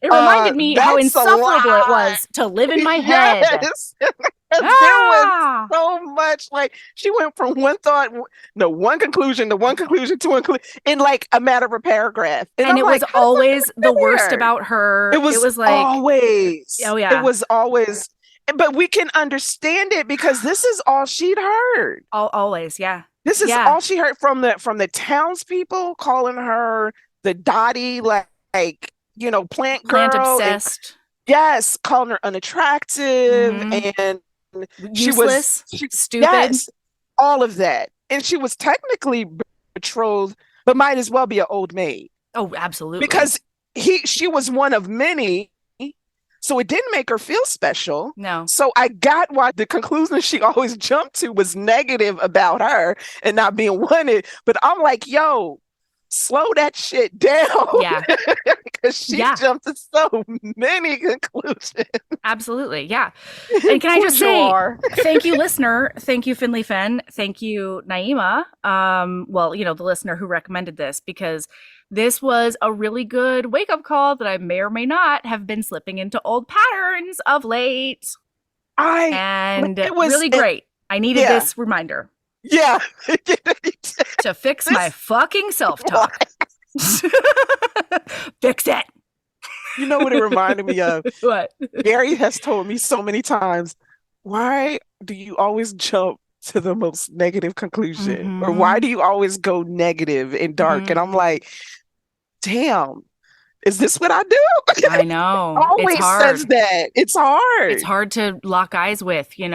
It reminded me how insufferable it was to live in my head.
There was so much, like, she went from one conclusion to one conclusion to one in like a matter of a paragraph.
And it was always the worst about her.
It was like always. Oh yeah. It was always, but we can understand it because this is all she'd heard.
Always, yeah.
This is all she heard from the townspeople calling her the dotty, like plant girl.
Plant obsessed.
Yes, calling her unattractive and
useless, stupid.
Yes, all of that. And she was technically betrothed, but might as well be an old maid.
Oh, absolutely.
Because she was one of many, so it didn't make her feel special.
No.
So I got why the conclusion she always jumped to was negative about her and not being wanted. But I'm like, yo, slow that shit down.
Yeah.
Because she jumped to so many conclusions.
Absolutely. Yeah. And can I just say, thank you, listener. Thank you, Finley Fenn. Thank you, Naima. The listener who recommended this, because this was a really good wake-up call that I may or may not have been slipping into old patterns of late. It was really great. I needed this reminder.
Yeah.
To fix my fucking self-talk. Fix it.
You know what it reminded me of?
What?
Gary has told me so many times, why do you always jump to the most negative conclusion? Mm-hmm. Or why do you always go negative and dark? Mm-hmm. And I'm like, damn, is this what I do?
I know.
Always says that. It's hard.
It's hard to lock eyes with,
With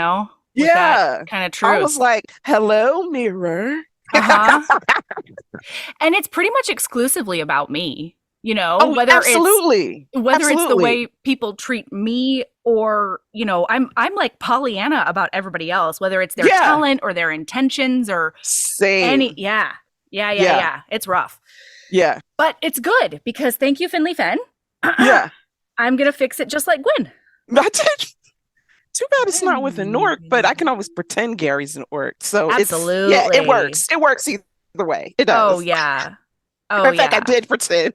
that kind of truth.
I was like, hello, mirror.
And it's pretty much exclusively about me, whether
absolutely.
It's the way people treat me or, I'm like Pollyanna about everybody else, whether it's their talent or their intentions or any. Yeah. It's rough.
Yeah.
But it's good because thank you, Finley Fenn.
Yeah.
I'm going to fix it just like Gwen.
That's it. Too bad it's not with an orc, but I can always pretend Gary's an orc. So
absolutely.
It works. It works either way. It does.
Oh, yeah.
In fact, I did pretend.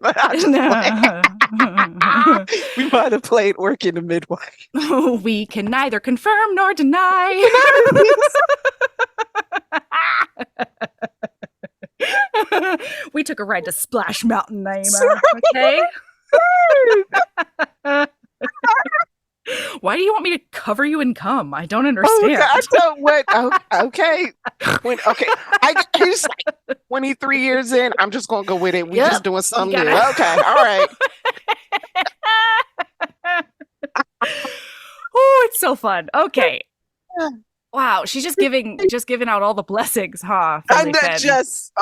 We might have played orc in the midwife.
We can neither confirm nor deny. took a ride to Splash Mountain, Naima. Okay? Why do you want me to cover you in cum? I don't understand.
I don't what. Okay. He's like 23 years in. I'm just gonna go with it. We just doing something new. Okay. All right.
Oh, it's so fun. Okay. Wow, she's just giving out all the blessings, huh?
I'm not just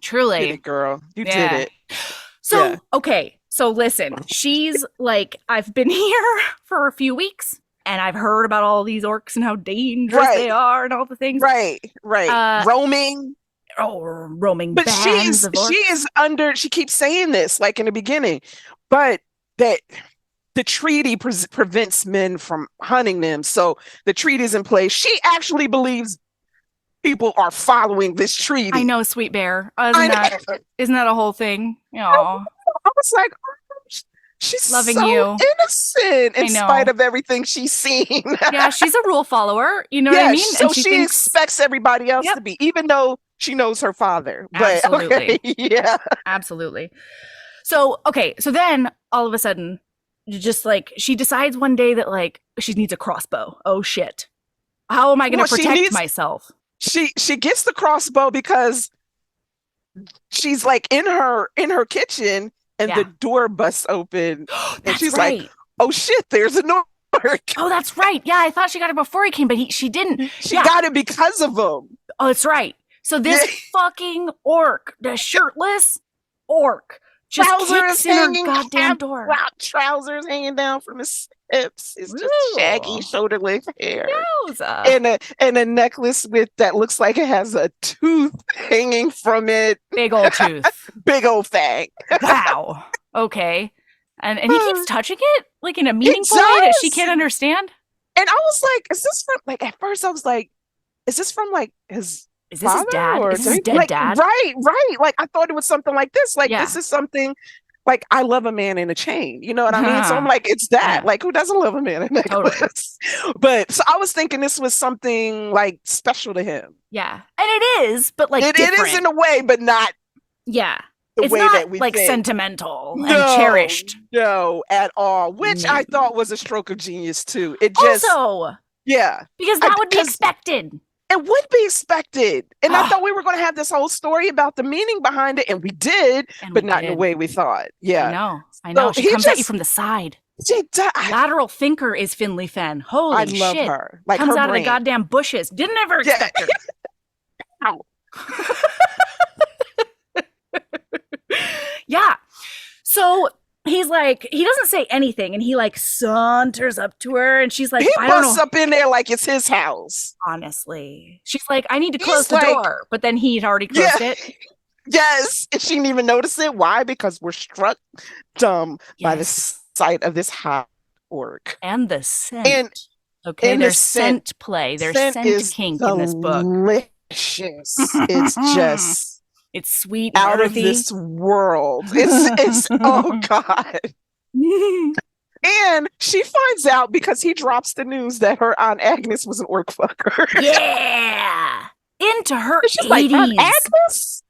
truly.
You did it, girl. You did it.
So okay. So listen, she's like, I've been here for a few weeks and I've heard about all these orcs and how dangerous they are and all the things.
Right. Roaming.
Roaming
but
bands of orcs.
She keeps saying this like in the beginning, but that the treaty prevents men from hunting them. So the treaty is in place. She actually believes people are following this treaty.
I know, sweet bear. Isn't that a whole thing?
I was like, she's
loving
so
you,
innocent in spite of everything she's seen.
Yeah, she's a rule follower. You know what I mean?
So and she expects everybody else to be, even though she knows her father. But
absolutely,
yeah,
absolutely. So then all of a sudden, just like she decides one day that like she needs a crossbow. Oh shit! How am I going to protect myself?
She gets the crossbow because she's like in her kitchen. And the door busts open, and she's like, "Oh shit! There's an orc."
Oh, that's right. Yeah, I thought she got it before he came, but she didn't.
She got it because of him.
Oh, that's right. So this fucking orc, the shirtless orc, just kicks in her goddamn door.
Trousers hanging down from his hips. It's just shaggy shoulder length hair. And a necklace that looks like it has a tooth hanging from it.
Big old tooth.
Big old fang.
Wow. Okay. And he keeps touching it like in a meaningful way that she can't understand.
And I was like, is this from like at first I was like, is this from like his
Is this his dad? Is this his dead
like,
dad?
Right. Like I thought it was something like this. Like this is something like I love a man in a chain. You know what I mean? So I'm like, it's that. Like who doesn't love a man in a necklace? Totally. But so I was thinking this was something like special to him.
Yeah. And it is, but like
it is in a way, but not the way that we
like
think.
Sentimental and cherished.
No, at all. Which I thought was a stroke of genius too. It just
because that would be expected.
It would be expected. And I thought we were going to have this whole story about the meaning behind it. And we did, but not in the way we thought. Yeah.
I know. She comes at you from the side. Lateral thinker is Finley Fenn. Holy shit. I love
her. Like
comes
her
out
brain.
of the goddamn bushes. Didn't ever expect her.
Ow.
Yeah. So he's like, he doesn't say anything, and he like saunters up to her, and she's like,
I don't know. He busts up in there like it's his house.
Honestly, she's like, I need to close the door, but then he'd already closed it.
Yes, and she didn't even notice it. Why? Because we're struck dumb by the sight of this hot orc
and the scent. There's scent play. There's scent kink in this book.
Delicious. It's just.
It's sweet,
out of this world. It's oh god. And she finds out because he drops the news that her Aunt Agnes was an orc fucker.
Yeah, into her 80s.
She's like, Aunt Agnes?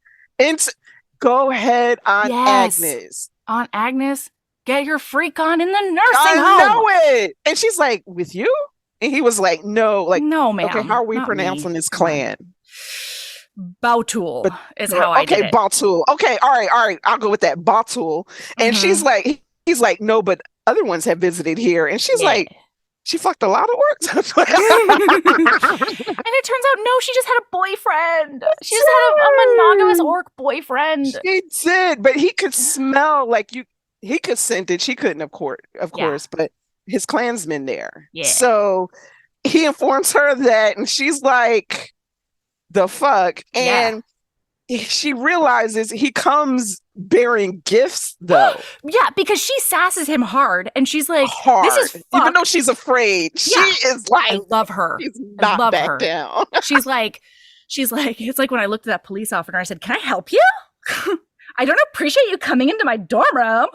Go ahead, Aunt Agnes.
Aunt Agnes, get your freak on in the nursing home.
I know it. And she's like, with you? And he was like, no,
ma'am.
Okay, how are we pronouncing this clan?
Bautul is how I did it.
Bautul. Okay, all right. I'll go with that. Bautul. And he's like, no, but other ones have visited here. And she's like, she fucked a lot of orcs.
And it turns out, no, she just had a boyfriend. She just had a monogamous orc boyfriend.
She did, but he could smell he could scent it. She couldn't, of course, but his clansmen there. Yeah. So he informs her of that, and she's like, the fuck? And she realizes he comes bearing gifts though.
Yeah, because she sasses him hard, and she's like, this is fucked.
Even though she's afraid. She is like,
I love her.
She's not back down.
she's like, it's like when I looked at that police officer, I said, can I help you? I don't appreciate you coming into my dorm room.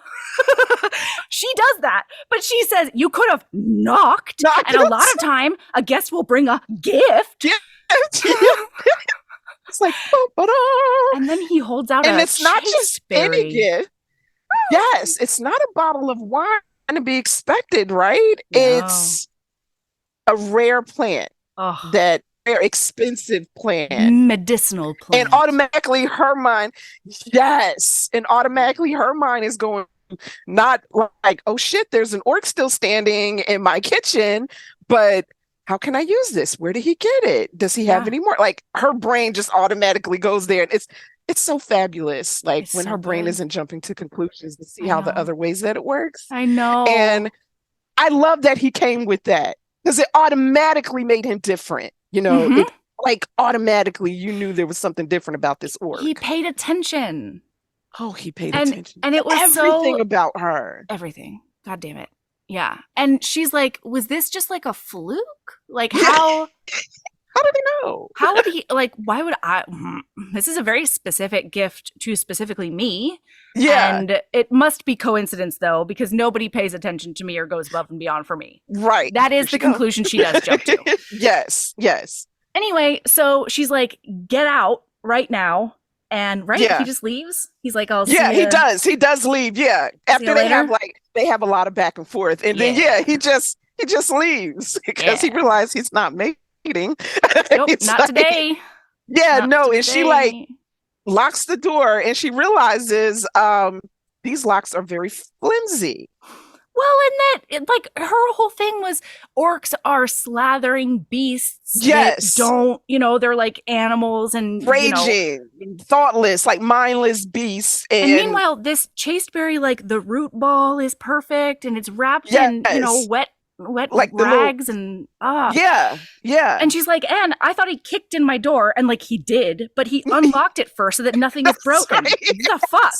She does that, but she says you could have knocked. And a lot of time, a guest will bring a gift.
It's like, "Ba-ba-da."
And then he holds out
And
a
it's not just any
chasteberry.
gift. Yes, it's not a bottle of wine to be expected, right?
No.
It's a rare plant,
Oh,
that very expensive plant.
medicinal plant.
And automatically her mind, yes. And automatically her mind is going, not like, oh shit, there's an orc still standing in my kitchen, but how can I use this? Where did he get it? Does he have any more? Like her brain just automatically goes there. And it's so fabulous. Like
It's
when
so
her brain
good.
isn't jumping to conclusions to see
I
how the
know.
other ways that it works.
I know.
And I love that he came with that because it automatically made him different. You know,
Mhm.
it like automatically you knew there was something different about this orc.
He paid attention.
Oh, he paid
And-
attention.
and it was
everything
so-
about her.
Everything. God damn it. Yeah. And she's like, was this just like a fluke? Like
Yeah.
how
How did he know?
how would he like why would I this is a very specific gift to specifically me.
Yeah,
And it must be coincidence though, because nobody pays attention to me or goes above and beyond for me.
right.
That is
Here
the
she goes.
conclusion she does jump to.
Yes, yes.
Anyway, so she's like, get out right now. And
Yeah.
he just leaves. He's like, I'll see
Yeah, he
ya.
does. He does leave. Yeah. After
you
they have
later.
they have a lot of back and forth. And then
Yeah.
he just leaves because he
Yeah.
realized he's not mating.
Nope,
It's
not
like-
today.
Yeah,
Not
no, and she like
today.
locks the door and she realizes these locks are very flimsy.
Well, and that like her whole thing was orcs are slathering beasts.
Yes.
That don't, they're like animals and
Raging, thoughtless, like mindless beasts.
And meanwhile, this chasteberry, like the root ball is perfect and it's wrapped in,
Yes.
wet
Like the little-
rags and
yeah.
And she's like, and I thought he kicked in my door, and like he did, but he unlocked it first so that nothing is
That's
broken.
right.
The fuck?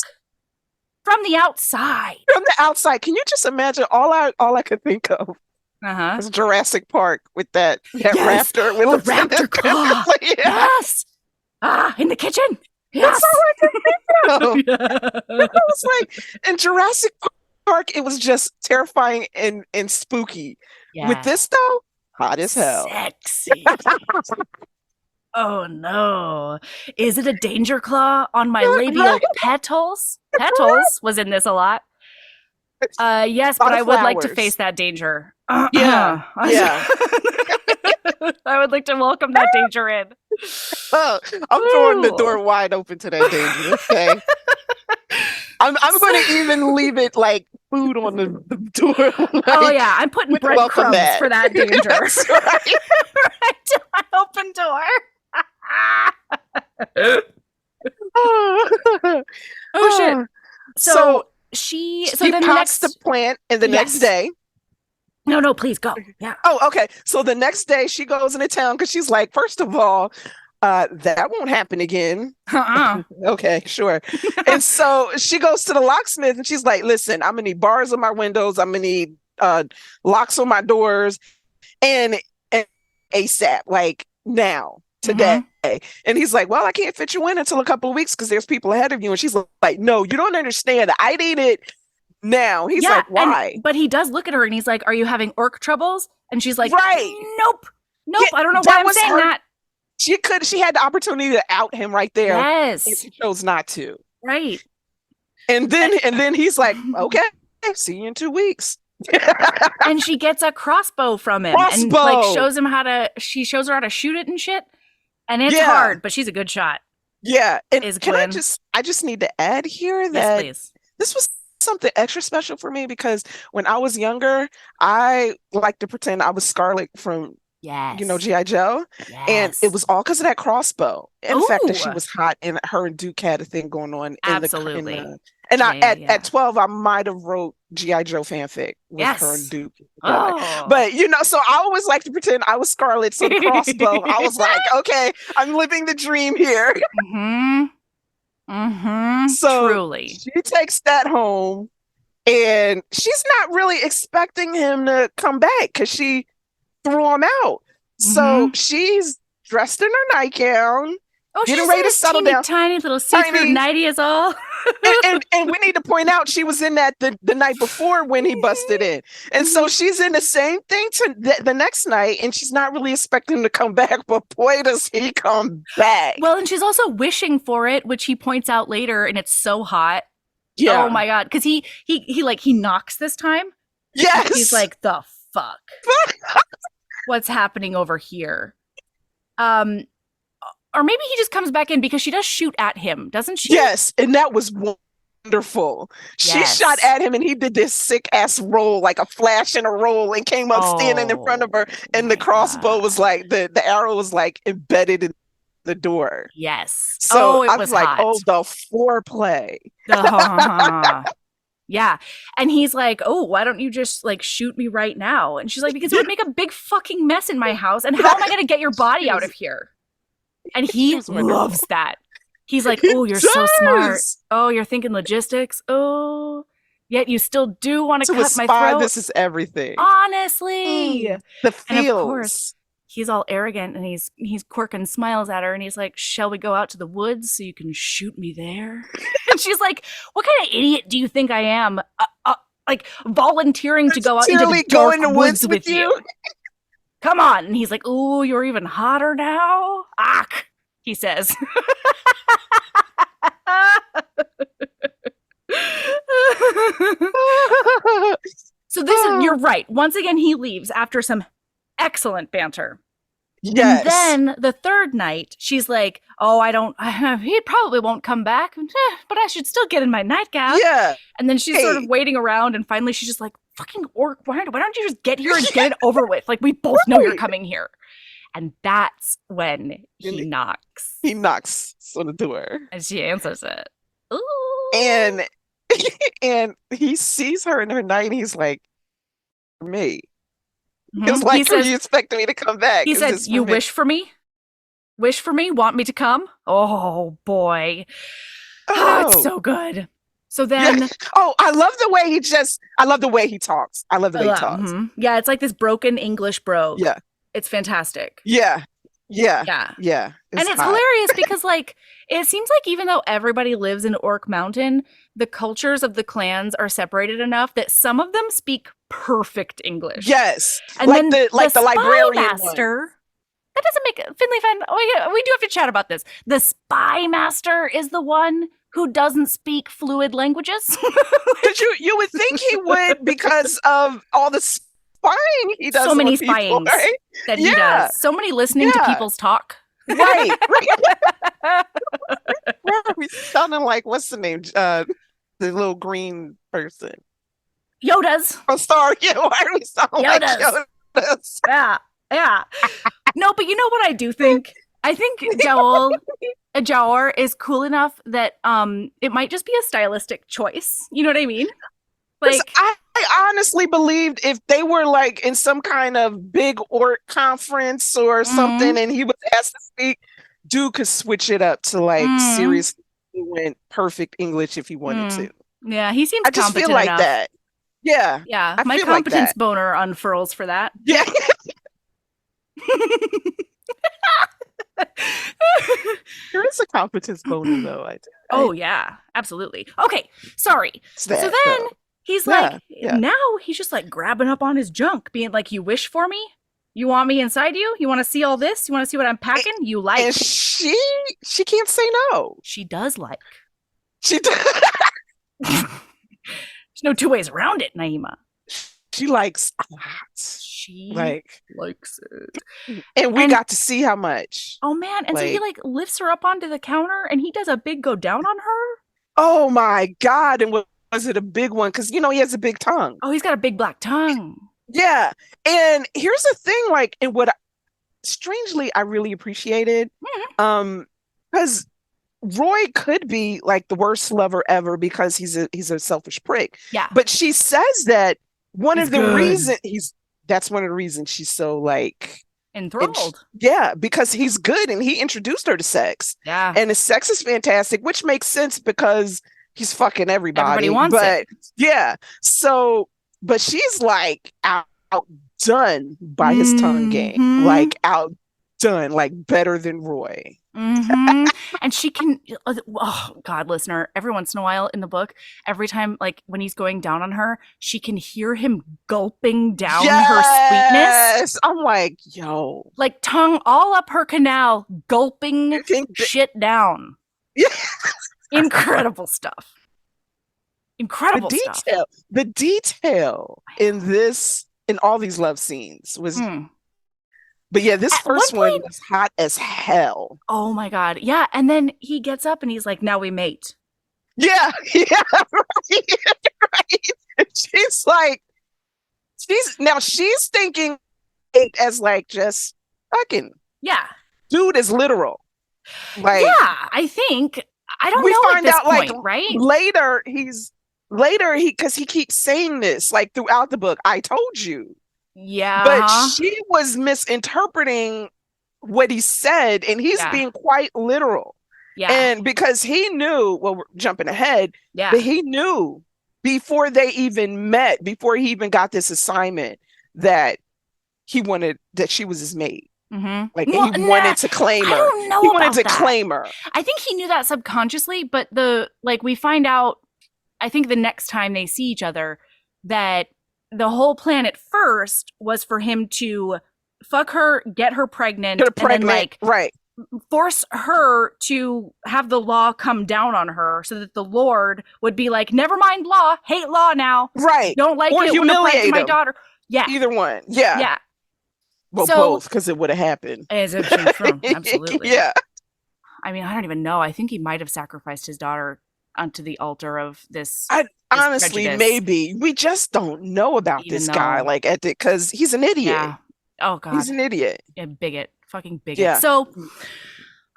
From the outside.
From the outside, can you just imagine? All I could think of
Uh-huh.
was Jurassic Park with that
Yes,
raptor with
the raptor claw.
Yeah.
Yes. In the kitchen. Yes.
That's all I could think of.
Yeah.
I was like, in Jurassic Park, it was just terrifying and spooky. With this though, hot as hell.
Sexy. Oh no. Is it a danger claw on my labial
Right.
petals? Petals was in this a lot. Yes, but I would like to
flowers.
face that danger.
Yeah. Yeah.
I would like to welcome that danger in.
I'm throwing the
Ooh.
door wide open to that danger. Okay. I'm going to even leave it like food on the door.
Oh
like,
yeah, I'm putting
would welcome
breadcrumbs
that.
for that danger.
That's right.
Right to my open door. Oh shit. So she
He
then the
pots
next
the plant, and the next
Yes.
day.
No, please go. Yeah.
Oh, okay. So the next day she goes into town because she's like, first of all, that won't happen again.
Uh-uh.
Okay, sure. And so she goes to the locksmith and she's like, listen, I'm gonna need bars on my windows, I'm gonna need locks on my doors, and ASAP, like now, today. And he's like, well, I can't fit you in until a couple of weeks because there's people ahead of you. And she's like, no, you don't understand. I need it now. He's
Yeah,
like, why?
But he does look at her and he's like, are you having orc troubles? And she's like,
Right.
Nope.
Yeah,
I don't know
that
why I'm
was
saying
her-
that.
She had the opportunity to out him right there.
Yes.
And she chose not to.
Right.
And then he's like, okay, see you in 2 weeks.
And she gets a crossbow from him and
Crossbow.
like she shows her how to shoot it and shit. And it's
Yeah.
hard, but she's a good shot.
Yeah. And
Is
can
Gwen.
I just need to add here
Yes,
that
please.
this was something extra special for me because when I was younger, I like to pretend I was Scarlet from,
Yes.
G.I. Joe. And it was all because of that crossbow. And the fact that she
Ooh.
was hot and her and Duke had a thing going on.
Absolutely.
And
Yeah.
at 12, I might have wrote G.I. Joe fanfic with
Yes.
her and Duke.
Oh.
But so I always like to pretend I was Scarlet, so the crossbow. I was like, okay, I'm living the dream here. So
Truly.
she takes that home, and she's not really expecting him to come back because she threw him out. So she's dressed in her nightgown,
Oh, she's
getting ready to settle down.
Tiny little see-through nightie is all.
and we need to point out she was in that the night before when he busted in, and so she's in the same thing to the next night, and she's not really expecting him to come back, but boy does he come back.
Well, and she's also wishing for it, which he points out later, and it's so hot.
Yeah.
Oh my god, because he knocks this time.
Yes.
He's like, the fuck. What's happening over here? Or maybe he just comes back in because she does shoot at him, doesn't she?
Yes, and that was wonderful. Yes. She shot at him and he did this sick ass roll, like a flash and a roll, and came up standing in front of her, and the crossbow was like the arrow was like embedded in the door.
Yes.
So I was like,
hot.
oh, the foreplay.
Yeah. And he's like, oh, why don't you just like shoot me right now? And she's like, because it would make a big fucking mess in my house. And how am I going to get your body out of here? And he loves that. He's like, oh, you're so smart. Oh, you're thinking logistics. Oh, yet you still do want to cut my throat.
This is everything.
Honestly.
The feels.
And of course, he's all arrogant and he's quirking smiles at her and he's like, shall we go out to the woods so you can shoot me there? And she's like, what kind of idiot do you think I am? Like volunteering to go out into the dark woods with you? Come on. And he's like, ooh, you're even hotter now? Ahhhh, he says. So this is, you're right. Once again, he leaves after some excellent banter.
Yes.
And then the third night, she's like, oh, he probably won't come back, but I should still get in my nightgown.
Yeah.
And then she's sort of waiting around, and finally she's just like, fucking orc, why don't you just get here and get it over with? Like, we both know you're coming here. And that's when he knocks.
He knocks on the door.
And she answers it. Ooh.
And he sees her in her night, and he's like, me.
Mm-hmm.
He was like, are you expecting me to come back?
He said, you wish for me? Wish for me? Want me to come? Oh, boy. Oh, it's so good. So then...
Yeah. Oh, I love the way he talks. I love the way he talks.
Mm-hmm. Yeah, it's like this broken English brogue.
Yeah.
It's fantastic.
Yeah.
And it's hilarious because, like, it seems like even though everybody lives in Orc Mountain, the cultures of the clans are separated enough that some of them speak perfect English.
Yes.
And
like the librarian
master. One. That doesn't make Finley Fenn. Oh, yeah, we do have to chat about this. The spy master is the one who doesn't speak fluid languages.
Because you would think he would because of all the spying he does.
So many spying right? that he does. So many listening to people's talk.
Right. Why are we sounding like, what's the name? The little green person.
Yoda's.
Oh, sorry. Yeah, why are we sounding like Yoda's?
Yeah. No, but you know what I do think? I think Jawor is cool enough that it might just be a stylistic choice. You know what I mean? Like,
I honestly believed if they were like in some kind of big orc conference or something, and he was asked to speak, dude could switch it up to like seriously fluent, perfect English if he wanted to.
Yeah, he seems.
I just feel like
enough.
that. Yeah,
yeah. My competence boner unfurls for that.
Yeah. There is a competence boner though.
Oh yeah, absolutely. Okay, sorry. So then he's like, now he's just like grabbing up on his junk, being like, "You wish for me? You want me inside you? You want to see all this? You want to see what I'm packing? You like?"
And she can't say no.
She does like.
She does.
There's no two ways around it, Naima.
She likes a lot.
She likes it.
And we got to see how much.
Oh, man. And so he like lifts her up onto the counter and he does a big go down on her.
Oh, my God. And was it a big one? Because, he has a big tongue.
Oh, he's got a big black tongue.
Yeah. And here's the thing, like, and what strangely I really appreciated. Because Roy could be like the worst lover ever because he's a selfish prick.
Yeah.
But she says that that's one of the reasons she's so like
enthralled.
Because he's good and he introduced her to sex.
Yeah.
And his sex is fantastic, which makes sense because he's fucking everybody.
Everybody wants it.
Yeah. So, but she's like outdone by his tongue game. Like done, like better than Roy.
Mm-hmm. And she can, oh God, listener, every once in a while in the book, every time, like when he's going down on her, she can hear him gulping down her sweetness.
I'm like, yo.
Like tongue all up her canal, gulping shit down.
Yeah.
Incredible stuff. Incredible stuff.
The detail in all these love scenes was but yeah, this first one was hot as hell.
Oh my God. Yeah. And then he gets up and he's like, now we mate.
Yeah. Yeah. Right. She's like, she's thinking as like just fucking.
Yeah.
Dude is literal. Like,
yeah, I think. I don't know. We find out point, like
right? Later because he keeps saying this like throughout the book. I told you.
Yeah.
But she was misinterpreting what he said, and he's being quite literal. Yeah. And because he knew, well, we're jumping ahead, but he knew before they even met, before he even got this assignment, that she was his mate. Mm-hmm. Like he wanted to claim her.
I don't know.
He wanted to claim her.
I think he knew that subconsciously, but we find out, I think the next time they see each other, that the whole plan at first was for him to fuck her, get her pregnant, and then
right.
force her to have the law come down on her so that the Lord would be like, never mind law, hate law now.
Right.
Don't like it when it applies to my daughter. Yeah.
Either one. Yeah.
Yeah.
Well, both, because it would have happened.
As if true. Absolutely.
Yeah.
I mean, I don't even know. I think he might have sacrificed his daughter onto the altar of this.
Honestly, prejudice. Maybe we just don't know about this guy, like because he's an idiot. Yeah.
Oh God,
he's an idiot.
A bigot, fucking bigot. Yeah. So,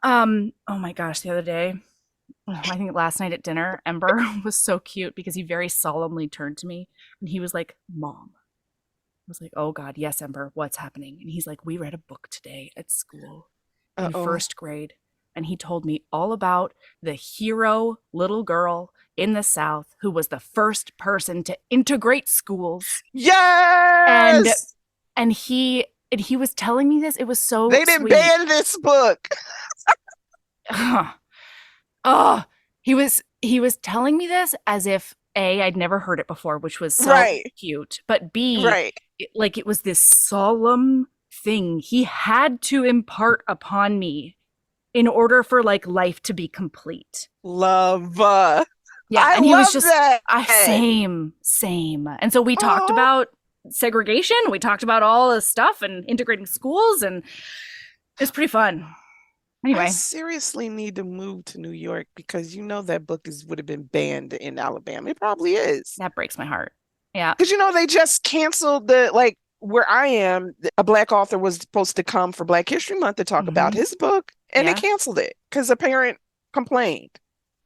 oh my gosh, the other day, I think last night at dinner, Ember was so cute because he very solemnly turned to me and he was like, "Mom." I was like, "Oh God, yes, Ember, what's happening?" And he's like, "We read a book today at school in first grade." And he told me all about the hero little girl in the South who was the first person to integrate schools.
Yes!
And he was telling me this. It was so
They didn't ban this book.
He was telling me this as if A, I'd never heard it before, which was so cute. But B, it was this solemn thing he had to impart upon me in order for like life to be complete.
Love.
Yeah, and he was just same. And so we talked about segregation. We talked about all this stuff and integrating schools, and it's pretty fun. Anyway,
I seriously need to move to New York because that book would have been banned in Alabama. It probably is.
That breaks my heart. Yeah,
because they just canceled where I am. A Black author was supposed to come for Black History Month to talk about his book. And they canceled it because a parent complained.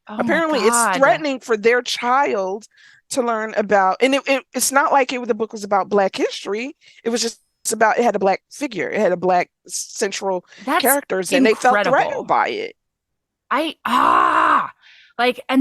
Apparently, it's threatening for their child to learn about. And it's not like the book was about Black history. It was just about, it had a Black figure. It had a Black central characters, and they felt threatened by it.
And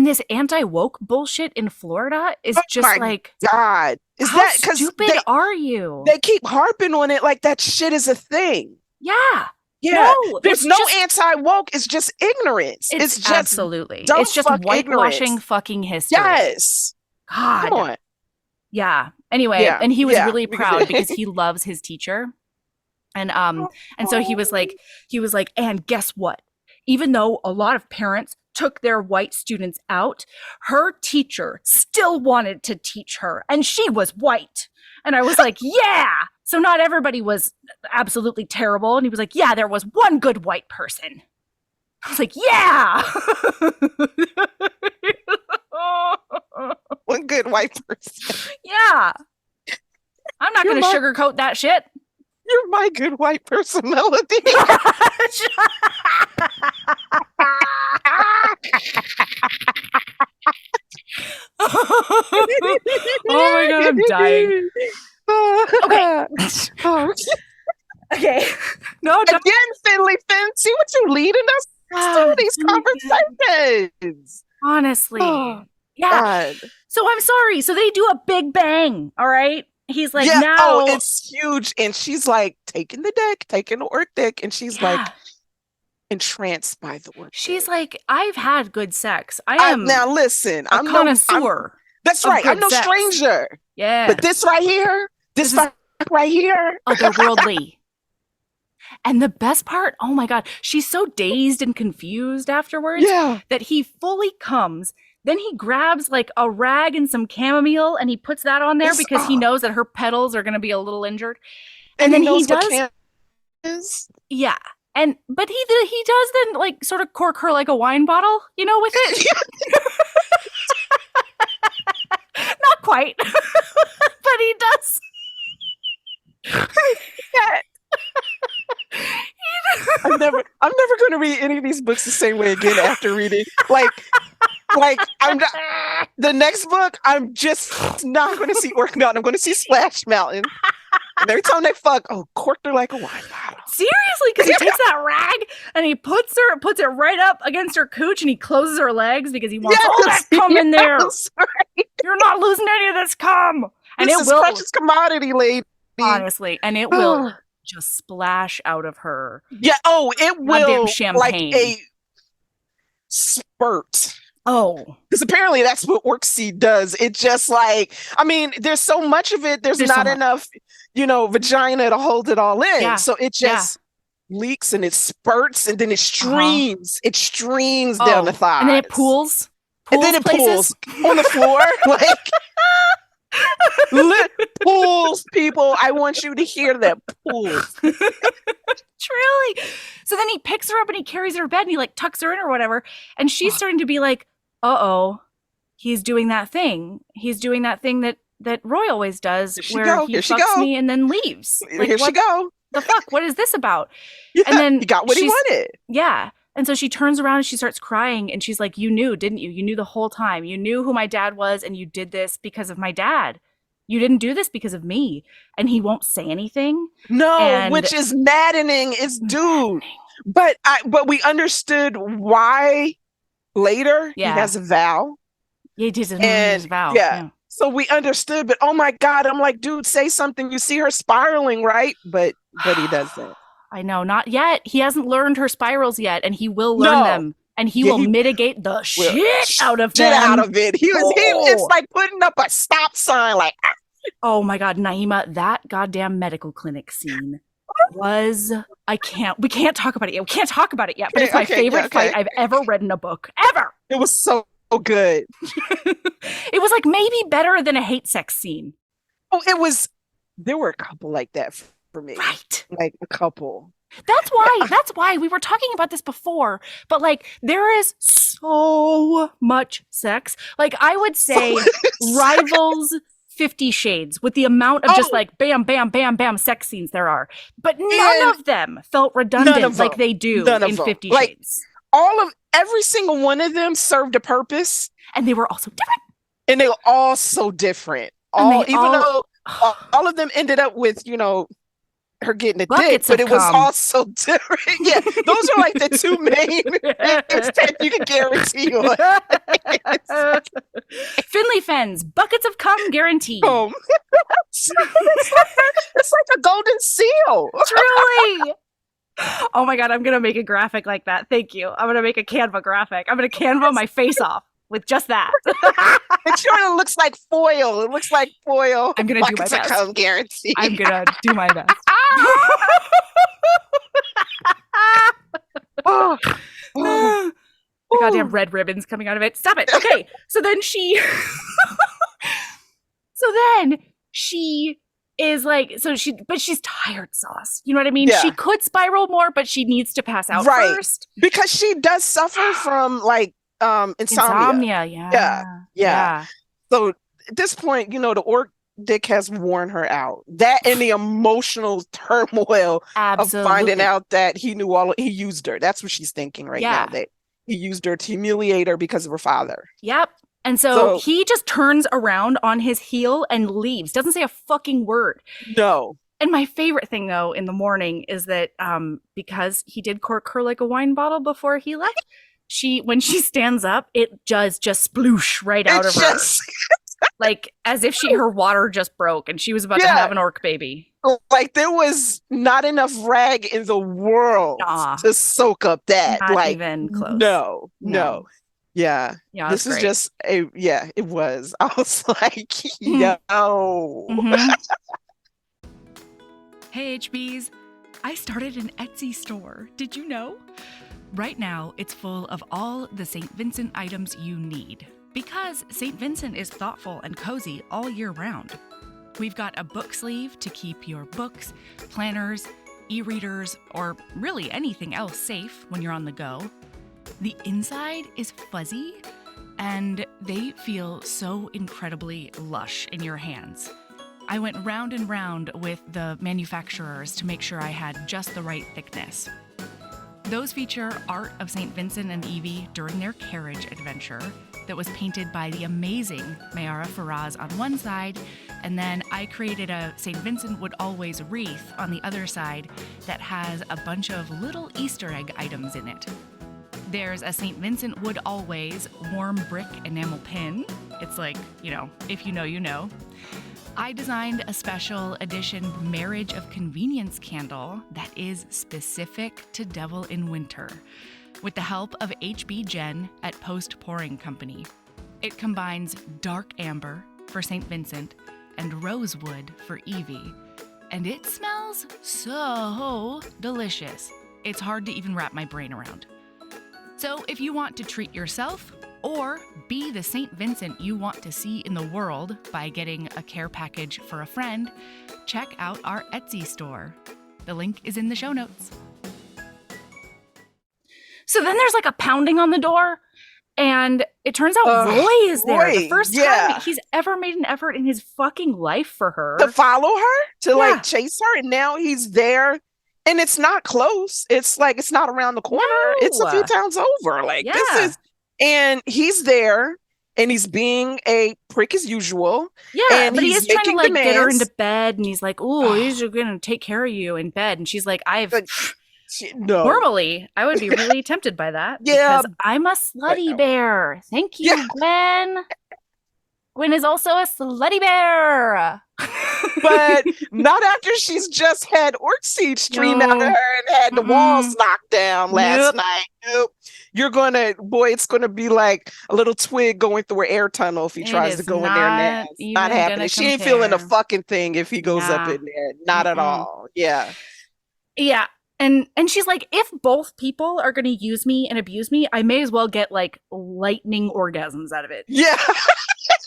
this anti-woke bullshit in Florida is just like,
God, is
how
that
stupid are you?
They keep harping on it like that shit is a thing.
Yeah.
Yeah, there's no anti-woke. It's just ignorance.
It's just absolutely. It's just whitewashing fucking history.
Yes.
God.
Come on.
Yeah. Anyway, and he was really proud because he loves his teacher. And so he was like, and guess what? Even though a lot of parents took their white students out, her teacher still wanted to teach her, and she was white. And I was like, yeah. So not everybody was absolutely terrible. And he was like, yeah, there was one good white person. I was like, yeah.
One good white person.
Yeah. I'm not going to sugarcoat that shit.
You're my good white person, Melody.
Oh my God, I'm dying. Okay. Okay. No,
again, Finley Fenn. See what you're leading us to these conversations.
Honestly. Yeah. God. So I'm sorry. So they do a big bang. All right. he's like,
Yeah.
now.
Oh, it's huge. And she's like taking the orc dick, and she's like entranced by the orc.
She's like, I've had good sex. I am
now listen,
I'm connoisseur.
That's right. I'm no stranger.
Yeah.
But this right here, this right here,
otherworldly. And the best part, oh my God, she's so dazed and confused afterwards that he fully comes. Then he grabs like a rag and some chamomile and he puts that on there because he knows that her petals are going to be a little injured. And then he does. Yeah. But he does then like sort of cork her like a wine bottle, you know, with it. Not quite, but he does.
I'm never going to read any of these books the same way again after reading. Like I'm not, the next book, I'm just not going to see Orc Mountain. I'm going to see Splash Mountain. And every time they fuck, corked her like a wine bottle.
Seriously, because he takes that rag and he puts it right up against her cooch and he closes her legs because he wants all that cum in there. Right. You're not losing any of this cum. And
this is precious commodity, lady.
Honestly, and it will just splash out of her.
Yeah. Oh, it will
champagne.
Like a spurt.
Oh,
because apparently that's what orc seed does. It just like, I mean, there's so much of it. There's not enough, vagina to hold it all in. Yeah. So it just leaks and it spurts and then it streams. It streams down the thighs.
And then it pools
and then it pools on the floor. Like, pools, people. I want you to hear that. Pools.
Truly. So then he picks her up and he carries her to bed and he like tucks her in or whatever. And she's starting to be like, he's doing that thing. He's doing that thing that Roy always does where he fucks me and then leaves. Like,
here she go.
The fuck? What is this about?
Yeah,
and then
he got what he wanted.
Yeah. And so she turns around and she starts crying and she's like, you knew, didn't you? You knew the whole time. You knew who my dad was and you did this because of my dad. You didn't do this because of me. And he won't say anything.
No, which is maddening. It's dude. But we understood why later. He has a vow.
Yeah, he did his vow.
Yeah. So we understood, but oh my God, I'm like, dude, say something. You see her spiraling, right? But he doesn't.
I know, not yet. He hasn't learned her spirals yet, and he will learn them. And he will mitigate the shit out of them.
Get out of it. It's like putting up a stop sign, like.
Oh my God, Naima, that goddamn medical clinic scene was. We can't talk about it yet. We can't talk about it yet. But it's my favorite fight I've ever read in a book ever.
It was so good.
It was like maybe better than a hate sex scene.
Oh, it was. There were a couple like that for me.
Right.
Like a couple.
That's why we were talking about this before, but like there is so much sex. Like I would say rivals 50 Shades with the amount of just like bam, bam, bam, bam sex scenes there are. But none of them felt redundant like they do in 50 Shades.
Every single one of them served a purpose.
And they were also different.
And they were all so different. Even though all of them ended up with, her getting a dick, but it was also different. Yeah, those are like the two main things that you can guarantee you.
Finley Fenn's buckets of cum guarantee.
It's like a golden seal.
Truly. Oh my God, I'm gonna make a graphic like that. Thank you. I'm gonna make a Canva graphic. I'm gonna Canva my face off with just that.
It sure looks like foil. It looks like foil.
I'm gonna do my best.
Cum guarantee.
I'm gonna do my best. The goddamn red ribbons coming out of it. Stop it. Okay. So then she is like, but she's tired sauce. You know what I mean? Yeah. She could spiral more, but she needs to pass out first.
Because she does suffer from like insomnia. Yeah. So at this point, the orc dick has worn her out. That and the emotional turmoil of finding out that he used her. That's what she's thinking now. That he used her to humiliate her because of her father.
Yep. And so he just turns around on his heel and leaves. Doesn't say a fucking word.
No.
And my favorite thing, though, in the morning is that because he did cork her like a wine bottle before he left, when she stands up, it does just sploosh right out of her.
Like as if her water just broke and she was about to have an orc baby.
Like there was not enough rag in the world to soak up that.
Not
like
even close.
No. Yeah. This is just it was. I was like, yo.
Mm-hmm.
Hey HBs, I started an Etsy store. Did you know? Right now, it's full of all the St. Vincent items you need. Because St. Vincent is thoughtful and cozy all year round. We've got a book sleeve to keep your books, planners, e-readers, or really anything else safe when you're on the go. The inside is fuzzy, and they feel so incredibly lush in your hands. I went round and round with the manufacturers to make sure I had just the right thickness. Those feature art of St. Vincent and Evie during their carriage adventure that was painted by the amazing Mayara Faraz on one side, and then I created a St. Vincent Would Always wreath on the other side that has a bunch of little Easter egg items in it. There's a St. Vincent Would Always warm brick enamel pin. It's like, if you know, you know. I designed a special edition Marriage of Convenience candle that is specific to Devil in Winter, with the help of HB Jen at Post Pouring Company. It combines dark amber for St. Vincent and rosewood for Evie, and it smells so delicious. It's hard to even wrap my brain around. So if you want to treat yourself or be the St. Vincent you want to see in the world by getting a care package for a friend, check out our Etsy store. The link is in the show notes.
So then there's like a pounding on the door, and it turns out Roy is there. The first time he's ever made an effort in his fucking life for her.
To follow her? To like chase her? And now he's there. And it's not close. It's like, it's not around the corner. No. It's a few towns over. Like this is, and he's there and he's being a prick as usual.
Yeah,
and
but he is trying to like get her into bed, and he's like, "Oh, he's going to take care of you in bed." And she's like, Normally, I would be really tempted by that. Because I'm a slutty bear. Thank you, Gwen. Gwen is also a slutty bear.
But not after she's just had orc seed stream out of her and had the walls knocked down last night. Nope. You're gonna, it's gonna be like a little twig going through an air tunnel if he tries to go in there now. It's not happening. She ain't feeling a fucking thing if he goes up in there. Not at all. Yeah.
Yeah. And she's like, if both people are going to use me and abuse me, I may as well get like lightning orgasms out of it.
Yeah.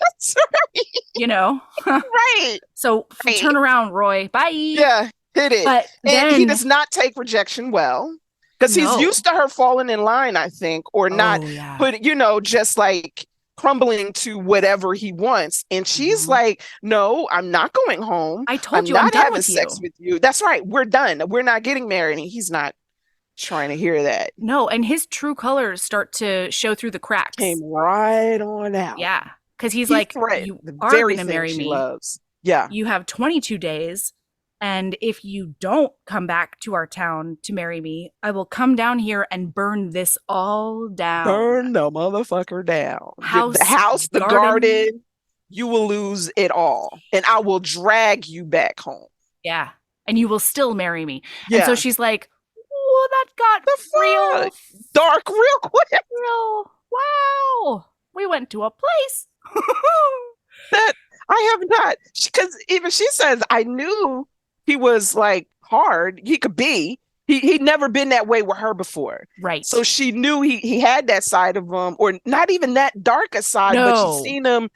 That's right. Right.
So turn around, Roy. Bye.
Yeah, hit it.
But
and he does not take rejection well. Because he's used to her falling in line, I think, or not, but just like crumbling to whatever he wants. And she's like, no, I'm not going home.
I told you
I'm
I'm
not
done
having
with
sex with you. That's right. We're done. We're not getting married. And he's not trying to hear that.
No, and his true colors start to show through the cracks.
Came right on out.
Yeah. Because he's like, you are going to marry me.
Loves. Yeah.
You have 22 days. And if you don't come back to our town to marry me, I will come down here and burn this all down.
Burn the motherfucker down. The house, the garden, you will lose it all. And I will drag you back home.
Yeah. And you will still marry me. Yeah. And so she's like, oh, that got real
dark real quick.
Wow. We went to a place.
That I have not. Because even she says, I knew he was like hard. He could be. He'd never been that way with her before.
Right.
So she knew he had that side of him, or not even that dark a side, but she's seen him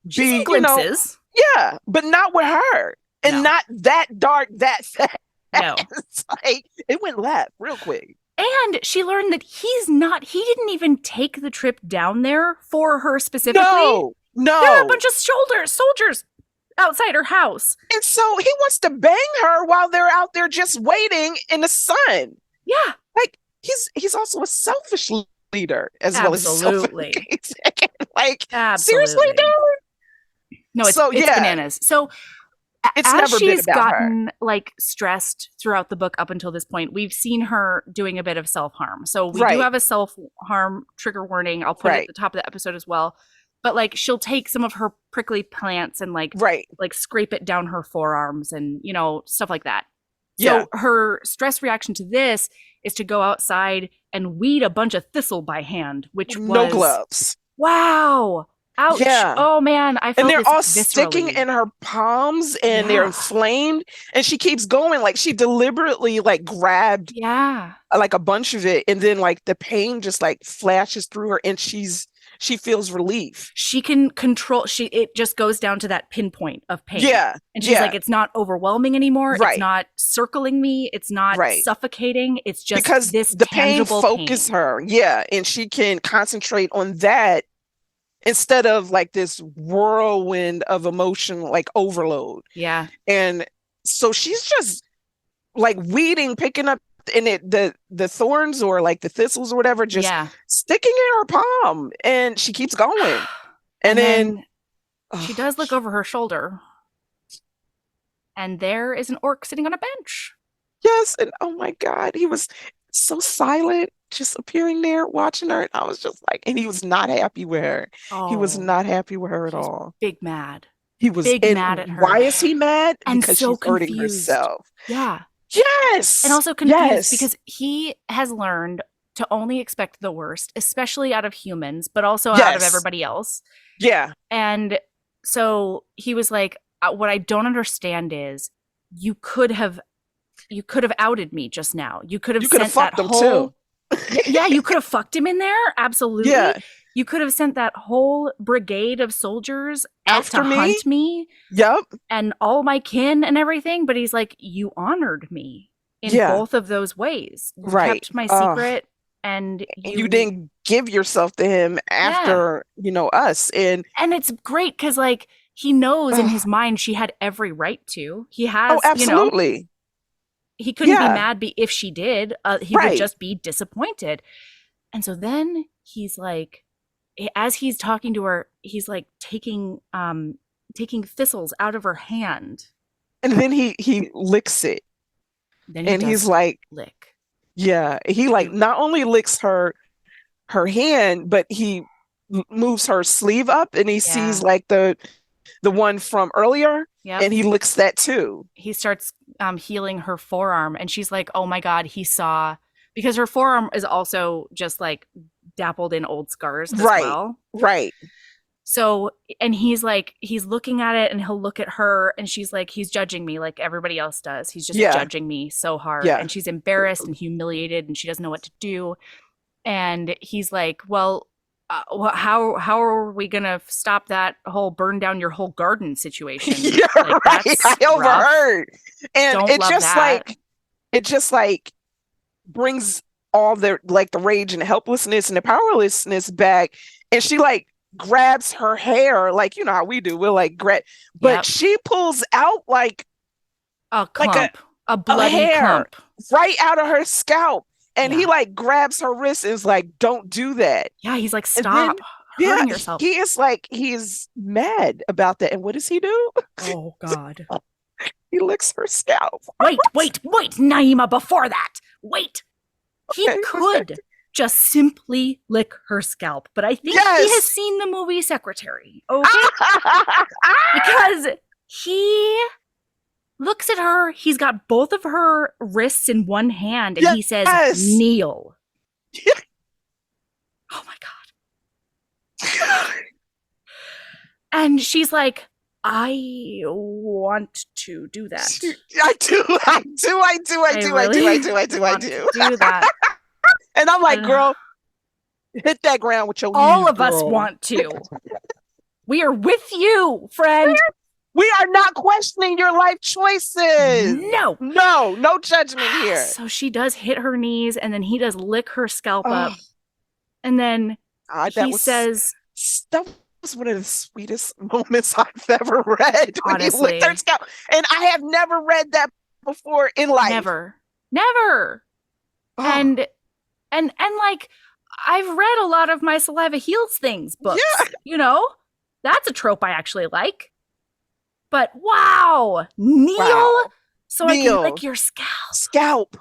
be,
glimpses.
Yeah, but not with her. And not that dark, that fast.
No.
It's like, it went left real quick.
And she learned that he didn't even take the trip down there for her specifically.
No.
There are a bunch of soldiers outside her house.
And so he wants to bang her while they're out there just waiting in the sun.
Yeah.
Like, he's also a selfish leader as well as
Absolutely.
Like, seriously, dude?
No, it's bananas. So as she's gotten like stressed throughout the book up until this point, we've seen her doing a bit of self-harm. So we do have a self-harm trigger warning. I'll put it at the top of the episode as well. But like she'll take some of her prickly plants and like scrape it down her forearms and, you know, stuff like that. So her stress reaction to this is to go outside and weed a bunch of thistle by hand, which was
no gloves.
Wow. Ouch. Yeah. Oh man, I felt
and they're all
viscerally.
sticking in her palms and they're inflamed, and she keeps going. Like she deliberately like grabbed like a bunch of it, and then like the pain just like flashes through her, and she feels relief.
She can control. It just goes down to that pinpoint of pain. Yeah, and she's like, it's not overwhelming anymore. Right. It's not circling me. It's not suffocating. It's just
because
this
the pain focuses her. Yeah, and she can concentrate on that instead of like this whirlwind of emotion, like overload. Yeah, and so she's just like weeding, picking up. And the thorns or like the thistles or whatever just sticking in her palm, and she keeps going. And then
she does look over her shoulder, and there is an orc sitting on a bench.
Yes, and oh my God, he was so silent, just appearing there, watching her. And I was just like, and he was not happy with her. He was not happy with her at all.
Big mad.
He was
big mad at her.
Why is he mad?
And
because
so
she's hurting herself.
Yeah.
Yes.
And also confused because he has learned to only expect the worst, especially out of humans, but also out of everybody else. Yeah. And so he was like, what I don't understand is you could have outed me just now. You could have sent that whole yeah, you could have fucked him in there. Absolutely. Yeah. You could have sent that whole brigade of soldiers after me, hunt me. Yep. And all my kin and everything. But he's like, you honored me in both of those ways. You kept my secret, and
you didn't give yourself to him after, you know, us. And
it's great because like he knows in his mind she had every right to. He has,
absolutely.
You know, he couldn't be mad if she did. He would just be disappointed. And so then he's like, as he's talking to her, he's like taking thistles out of her hand,
and then he licks it.
Then
he's like,
lick.
Yeah, he like not only licks her hand, but he moves her sleeve up, and he sees like the one from earlier, and he licks that too.
He starts healing her forearm, and she's like, "Oh my God!" He saw, because her forearm is also just like dappled in old scars as well.
Right.
So, and he's like, he's looking at it, and he'll look at her, and she's like, he's judging me like everybody else does. He's just judging me so hard. Yeah. And she's embarrassed and humiliated, and she doesn't know what to do. And he's like, well, how are we going to stop that whole burn down your whole garden situation?
Yeah, like, right. I overheard. And it just like brings all the like the rage and helplessness and the powerlessness back, and she like grabs her hair, like you know how we do, we'll like grab, but she pulls out like
a clump, like a bloody clump
right out of her scalp, and he like grabs her wrist and is like, don't do that.
Yeah, he's like, stop hurting yourself.
He is like, he's mad about that. And what does he do?
Oh God.
He licks her scalp.
Wait, Naima, before that, wait. He could just simply lick her scalp, but I think he has seen the movie Secretary, okay? Because he looks at her, he's got both of her wrists in one hand, and he says, kneel. Oh my God. And she's like, I want to do that.
I do.
Do that.
And I'm like, girl, hit that ground with your
all of us want to. We are with you, friend.
We are not questioning your life choices. No judgment here.
So she does hit her knees, and then he does lick her scalp up. And then he says,
that was one of the sweetest moments I've ever read. When he licked her scalp. And I have never read that before in life.
Never. And like, I've read a lot of My Saliva Heals Things books. Yeah. You know, that's a trope I actually like. But wow, kneel so I can lick your scalp.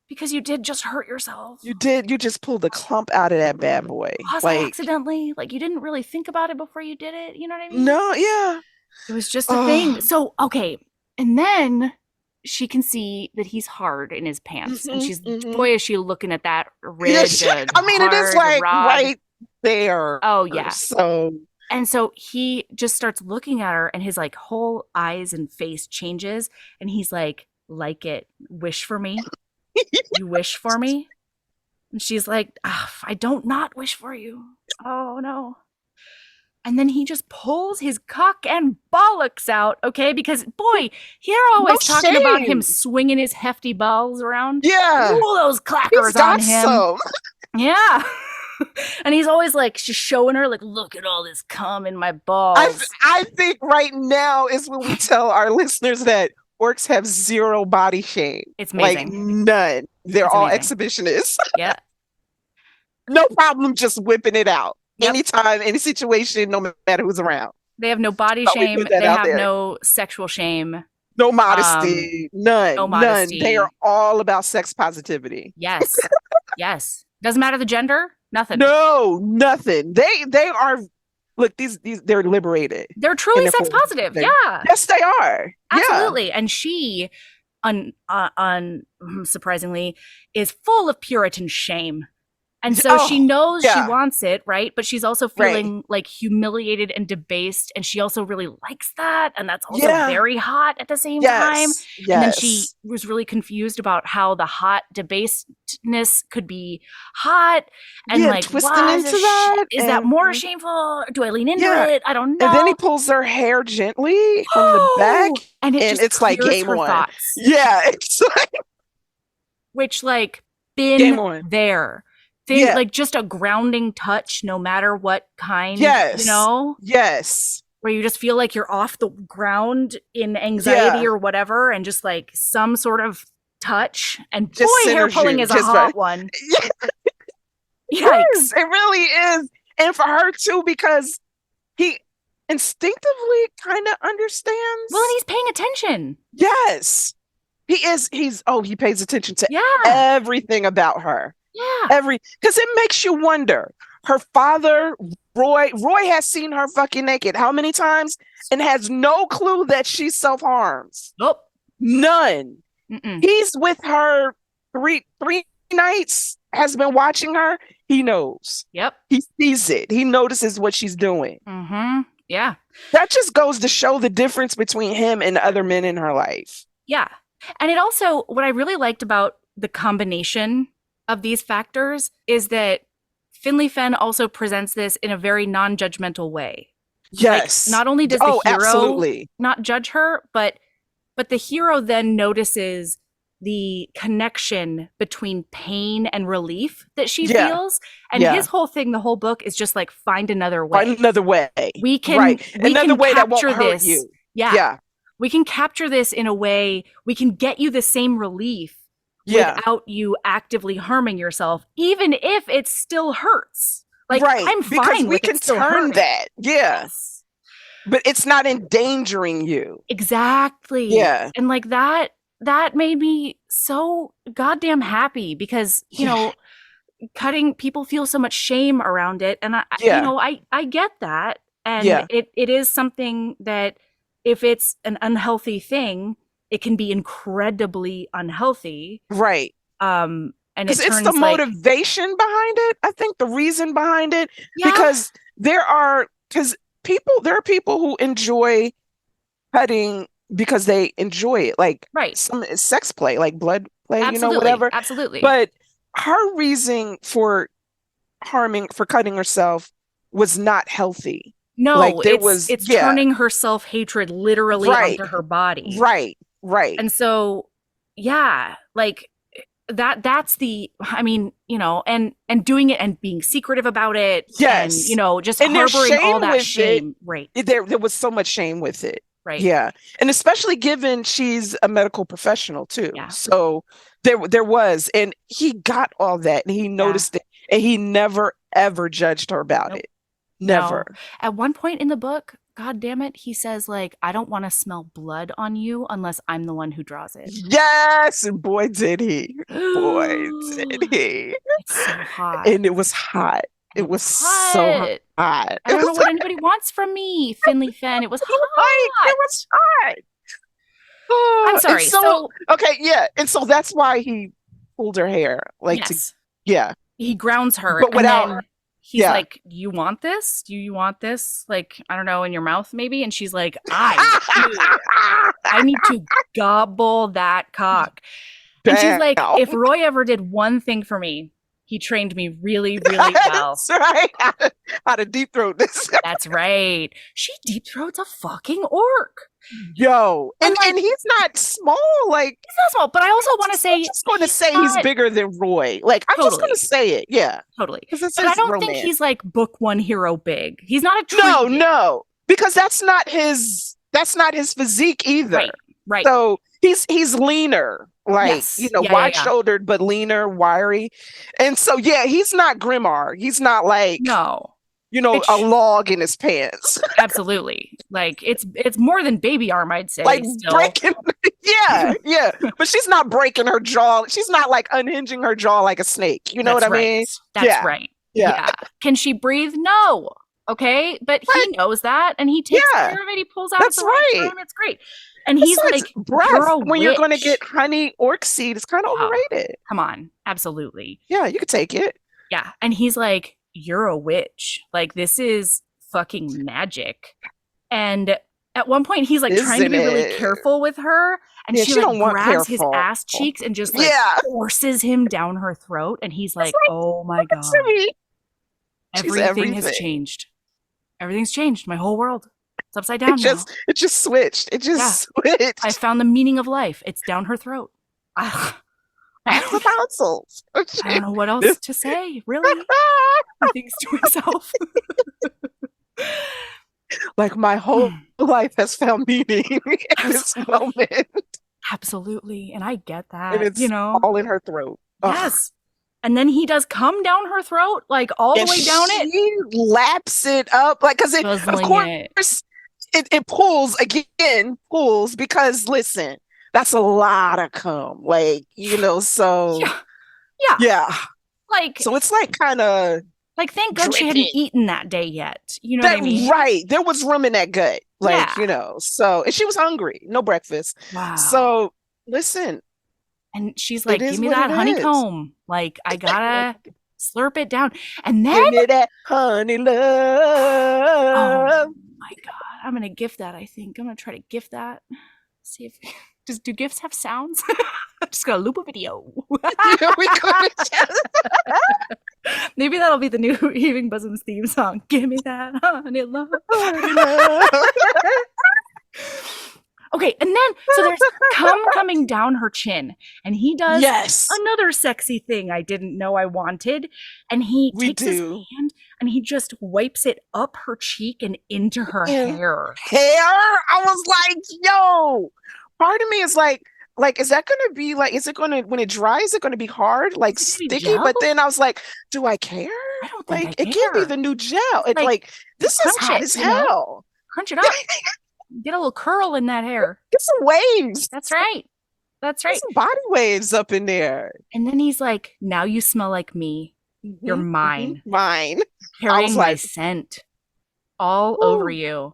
Because you did just hurt yourself.
You did. You just pulled a clump out of that bad boy.
Accidentally. Like, you didn't really think about it before you did it. You know what I mean?
No, yeah.
It was just a thing. So, okay. And then she can see that he's hard in his pants. And she's, boy, is she looking at that ridge.
I mean, it is like right there.
Oh, yeah.
So...
And so he just starts looking at her and his like whole eyes and face changes. And he's like it, wish for me. You wish for me? And she's like, I don't not wish for you. Oh, no. And then he just pulls his cock and bollocks out, okay? Because, boy, you're always talking about him swinging his hefty balls around.
Yeah.
Ooh, those clackers on him. Some. Yeah. And he's always like, she's showing her, like, look at all this cum in my balls.
I think right now is when we tell our listeners that orcs have zero body shame.
It's amazing.
Like, none. They're all exhibitionists.
Yeah.
No problem just whipping it out.
Yep.
Anytime, any situation, no matter who's around.
They have no body shame. They have no sexual shame.
No modesty. None.
No modesty.
None. They are all about sex positivity.
Yes. Yes. Doesn't matter the gender. Nothing.
No, nothing. They are. Look, these they're liberated.
They're truly sex positive. Yeah.
Yes, they are.
Absolutely.
Yeah.
And she, surprisingly, is full of Puritan shame. And so she knows she wants it, right? But she's also feeling like humiliated and debased. And she also really likes that. And that's also very hot at the same time.
Yes.
And then she was really confused about how the hot debasedness could be hot. And like,
twisting into that.
Is that more shameful? Do I lean into it? I don't know.
And then he pulls her hair gently from the back.
And it's like game on. Thoughts.
Yeah. It's like.
Which like, been there. Like just a grounding touch, no matter what kind, you know?
Yes.
Where you just feel like you're off the ground in anxiety or whatever, and just like some sort of touch. And just boy, hair pulling is a hot one.
Yes, it really is. And for her too, because he instinctively kind of understands.
Well, and he's paying attention.
Yes. He pays attention to everything about her.
Yeah.
Because it makes you wonder. Her father, Roy has seen her fucking naked how many times and has no clue that she self-harms.
Nope.
None. He's with her three nights, has been watching her. He knows.
Yep.
He sees it. He notices what she's doing.
Mm-hmm. Yeah.
That just goes to show the difference between him and other men in her life.
Yeah. And it also, what I really liked about the combination of these factors is that Finley Fenn also presents this in a very non-judgmental way.
Yes.
Like, not only does the hero
absolutely
not judge her, but the hero then notices the connection between pain and relief that she feels. And his whole thing, the whole book is just like, find another way.
Find another way.
We can
another way that won't hurt you.
Yeah. We can capture this in a way, we can get you the same relief without you actively harming yourself, even if it still hurts. Like, I'm fine
because we
with
can
it still
turn
hurting.
that. Yes. But it's not endangering you.
Exactly.
Yeah.
And like that made me so goddamn happy because, you know, cutting, people feel so much shame around it. And I get that. And it is something that if it's an unhealthy thing, it can be incredibly unhealthy.
Right.
And
it's the motivation behind it. I think the reason behind it, because there are people who enjoy cutting because they enjoy it. Like some sex play, like blood play, whatever.
Absolutely.
But her reason for cutting herself was not healthy.
No, like it's turning her self-hatred literally onto her body.
Right.
And so, like that's the, I mean, and doing it and being secretive about it.
Yes.
And, just harboring all that shame. Right.
There was so much shame with it.
Right.
Yeah. And especially given she's a medical professional too. Yeah. So there was, and he got all that and he noticed it and he never, ever judged her about it. Never.
No. At one point in the book, God damn it, he says, like, I don't want to smell blood on you unless I'm the one who draws it.
Yes, and boy did he. Boy did he.
It's so hot.
And it was hot. It was so hot.
I don't know what anybody wants from me, Finley Fenn. It was hot.
It was hot.
I'm sorry. So
okay, yeah. And so that's why he pulled her hair. Like,
yes.
Yeah.
He grounds her.
But without her.
He's like, you want this? Do you want this? Like, I don't know, in your mouth maybe? And she's like, I need to gobble that cock.
Damn.
And she's like, if Roy ever did one thing for me, he trained me really, really well.
That's right. How to deep throat this.
That's right. She deep throats a fucking orc.
Yo. And he's not small. Like,
he's not small, but I also want to say,
I'm just going to say he's bigger than Roy. Like, I'm just going to say it. Yeah.
Totally. But I don't think he's like book one hero big. He's not a tree.
No. Because that's not his physique either.
Right.
So he's leaner. Like, wide-shouldered, but leaner, wiry. And so, yeah, he's not Grimmar. He's not like, a log in his pants.
Absolutely. Like, it's more than baby arm, I'd say.
Like,
still.
breaking, yeah. But she's not breaking her jaw. She's not, like, unhinging her jaw like a snake. You know what I mean?
That's right. Yeah. Can she breathe? No. Okay? But he knows that, and he takes care of it. He pulls out the right room. It's great. And he's like,
breath when you're going to get honey orc seed, it's kind of overrated.
Come on. Absolutely.
Yeah, you could take it.
Yeah. And he's like, you're a witch. Like, this is fucking magic. And at one point, he's like trying to be really careful with her. And she like grabs his ass cheeks and just like forces him down her throat. And he's like, oh my God. Everything has changed. Everything's changed. My whole world. It's upside down now.
It just switched. It just switched.
I found the meaning of life. It's down her throat.
The tonsils.
I don't know what else to say, really. He thinks to himself.
Like, my whole life has found meaning in this moment.
Absolutely. And I get that.
And it's all in her throat.
Yes. And then he does come down her throat, like all the way down it.
He laps it up, like, because of course it pulls because listen, that's a lot of cum, like, so yeah. Like, so it's like kind of
like, thank God she hadn't eaten that day yet. You know what I mean?
Right, there was room in that gut, like so, and she was hungry, no breakfast.
Wow.
So listen.
And she's like, give me that honeycomb. Like, I gotta slurp it down. And then...
Give me that honey love.
Oh, my God. I'm going to gift that, I think. I'm going to try to gift that. See if... Do gifts have sounds? I'm just going to loop a video. Maybe that'll be the new Heaving Bosoms theme song. Give me that honey love. Honey love. Okay, and then, so there's cum coming down her chin, and he does another sexy thing I didn't know I wanted, and he takes his hand, and he just wipes it up her cheek and into her hair.
I was like, yo, part of me is like, is that going to be, like, is it going to, when it dries, is it going to be hard, like sticky? But then I I was like, do I care?
I don't think I care.
It can't be the new gel. It's like this is hot as hell.
Crunch it up. Get a little curl in that hair.
Get some waves.
That's right. Get some
body waves up in there.
And then he's like, now you smell like me. You're mine.
Mine.
Carrying my scent all over you.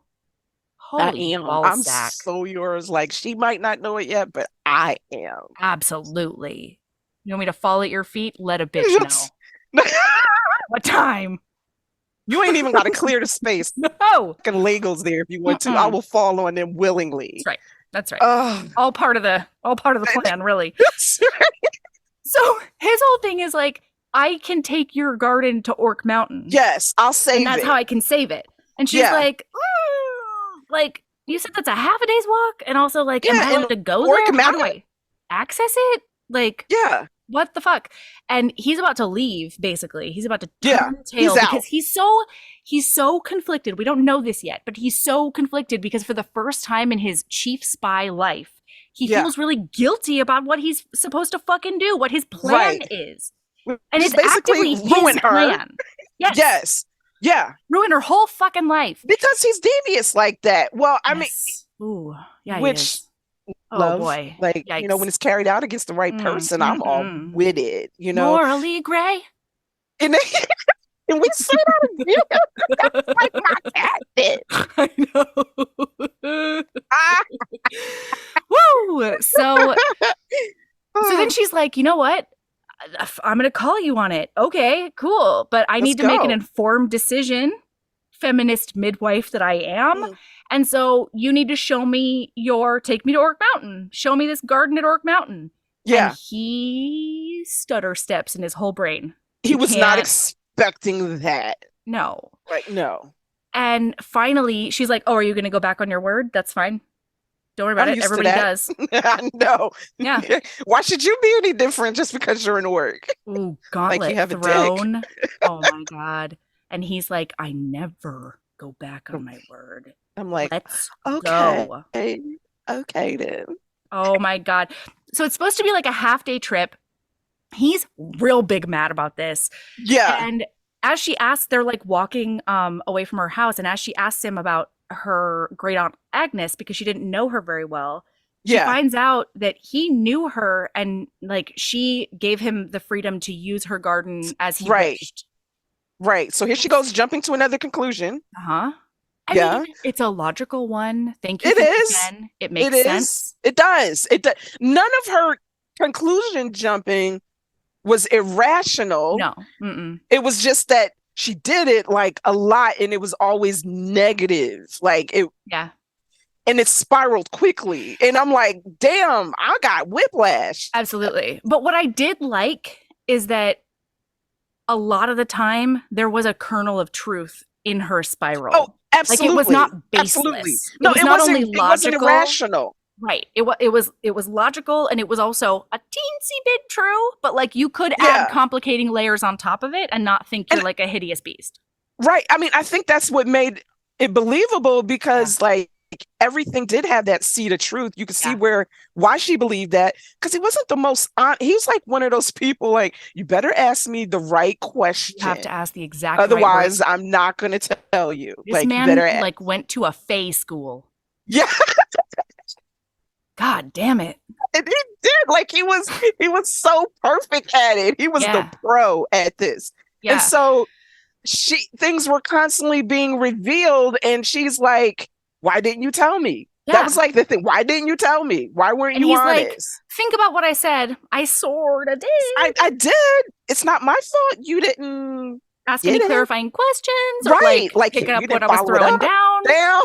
Holy
I'm
sack.
so yours. Like, she might not know it yet, but I am.
Absolutely. You want me to fall at your feet? Let a bitch know. What time?
You ain't even got to clear the space.
No.
Fucking Legos there if you want to. I will fall on them willingly.
That's right. All part of the plan, really.
That's right.
So his whole thing is like, I can take your garden to Orc Mountain.
Yes, I'll save it.
And that's how I can save it. And she's like, like, you said that's a half a day's walk? And also, like, am I allowed to go there? How do I access it? Like, what the fuck? And he's about to leave, basically. He's about to turn tail because he's so conflicted. We don't know this yet, but he's so conflicted because for the first time in his chief spy life, he feels really guilty about what he's supposed to fucking do, what his plan is. And it's
basically
actively his plan.
Yes. Yeah.
Ruin her whole fucking life.
Because he's devious like that. Well, I mean,
ooh, yeah,
which
love, boy.
Like,
Yikes.
you know, when it's carried out against the right person, I'm all with it, you know.
Morally gray.
And we say that again. That's like my cat.
I know. Woo! So then she's like, you know what? I'm going to call you on it. Okay, cool. But I need to make an informed decision, feminist midwife that I am. And so you need to take me to Orc Mountain. Show me this garden at Orc Mountain.
Yeah.
And he stutter steps in his whole brain.
He was not expecting that.
No.
Like, no.
And finally, she's like, oh, are you going to go back on your word? That's fine. Don't worry about it. Everybody does.
I know.
Yeah.
Why should you be any different just because you're an orc?
Ooh, gauntlet
like you have
thrown. Oh my God. And he's like, I never go back on my word.
I'm like,
let's
okay.
go.
Okay then.
Oh my God. So it's supposed to be like a half-day trip. He's real big mad about this.
Yeah.
And as she asks, they're like walking away from her house. And as she asks him about her great aunt Agnes, because she didn't know her very well, she finds out that he knew her and like she gave him the freedom to use her garden as he wished.
Right. So here she goes jumping to another conclusion.
I mean, it's a logical one. Thank you.
It is.
It makes sense.
It does. None of her conclusion jumping was irrational.
No.
It was just that she did it like a lot and it was always negative. Like it.
Yeah.
And it spiraled quickly. And I'm like, damn, I got whiplash.
Absolutely. But what I did like is that a lot of the time there was a kernel of truth in her spiral.
Oh, absolutely.
Like it was not baseless.
Absolutely.
No, it wasn't,
it wasn't irrational.
Right. It was logical, and it was also a teensy bit true, but like you could add complicating layers on top of it and not think you're like a hideous beast.
Right. I mean, I think that's what made it believable because like everything did have that seed of truth. You could see why she believed that, because he wasn't the most he was like one of those people like, you better ask me the right question.
You have to ask the exact
otherwise
right
I'm not going to tell you.
This
like
man
you better
like went to a fae school.
Yeah.
God damn it.
And he did. Like he was so perfect at it. He was the pro at this. Yeah. And so things were constantly being revealed and she's like, why didn't you tell me? Yeah. That was like the thing. Why didn't you tell me? Why weren't you honest? Like,
think about what I said. I sort of did.
I did. It's not my fault. You didn't
ask any clarifying questions. Or
right. Like
pick up what I was throwing down.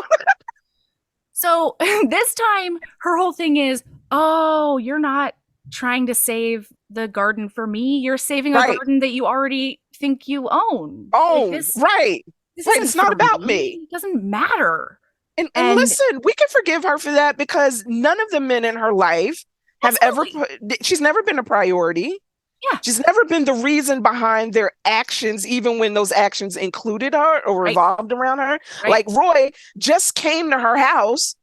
So this time her whole thing is, oh, you're not trying to save the garden for me. You're saving a garden that you already think you own.
Oh, like this, right. It's not about me.
It doesn't matter.
And listen, we can forgive her for that because none of the men in her life have she's never been a priority.
Yeah.
She's never been the reason behind their actions, even when those actions included her or revolved around her. Right. Like Roy just came to her house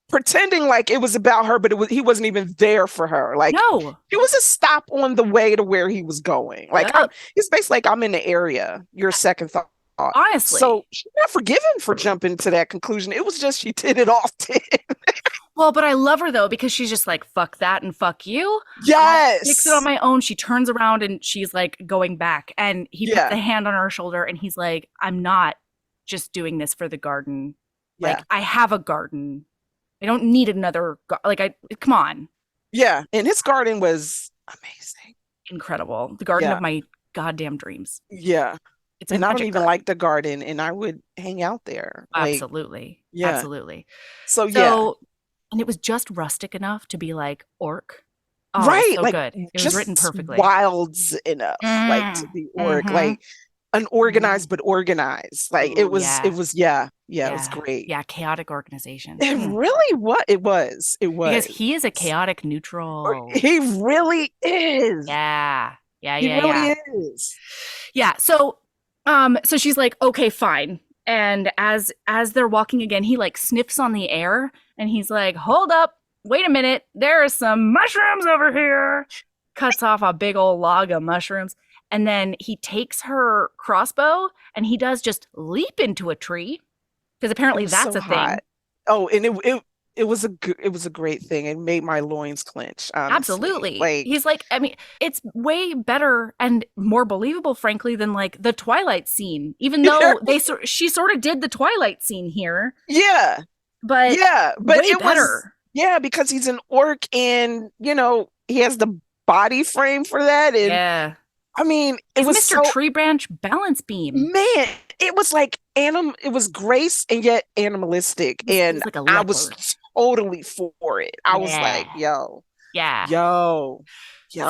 pretending like it was about her, but he wasn't even there for her. Like,
no,
it was a stop on the way to where he was going. Like, it's basically like, I'm in the area. Your second thought.
Honestly.
So she's not forgiven for jumping to that conclusion. It was just she did it off to him.
Well, but I love her though, because she's just like, fuck that and fuck you.
Yes.
Fix it on my own. She turns around and she's like going back, and he puts a hand on her shoulder and he's like, I'm not just doing this for the garden. Like, I have a garden. I don't need another. Come on.
Yeah. And his garden was amazing.
Incredible. The garden of my goddamn dreams.
Yeah. And I don't even like the garden, and I would hang out there.
Absolutely.
Like,
absolutely.
So
and it was just rustic enough to be like orc. Oh,
right.
So
like,
good. It was written perfectly.
Wilds enough, like to be orc, like unorganized but organized. Like it was, it was great.
Yeah, chaotic organization.
It really what it was. It was
because he is a chaotic neutral.
He really is.
Yeah.
He really is.
Yeah. So she's like, okay, fine. And as they're walking again, he like sniffs on the air and he's like, hold up, wait a minute. There are some mushrooms over here. Cuts off a big old log of mushrooms. And then he takes her crossbow and he does just leap into a tree because apparently that's a thing.
Oh, and it was a great thing. It made my loins clench. Honestly.
Absolutely. Like, he's like, I mean, it's way better and more believable, frankly, than like the Twilight scene. Even though she sort of did the Twilight scene here.
Yeah,
but it better.
Because he's an orc, and he has the body frame for that. And I mean, it was
Mr. Tree Branch balance beam.
Man, it was like it was grace and yet animalistic, and like I was totally for it. I was like, yo.
So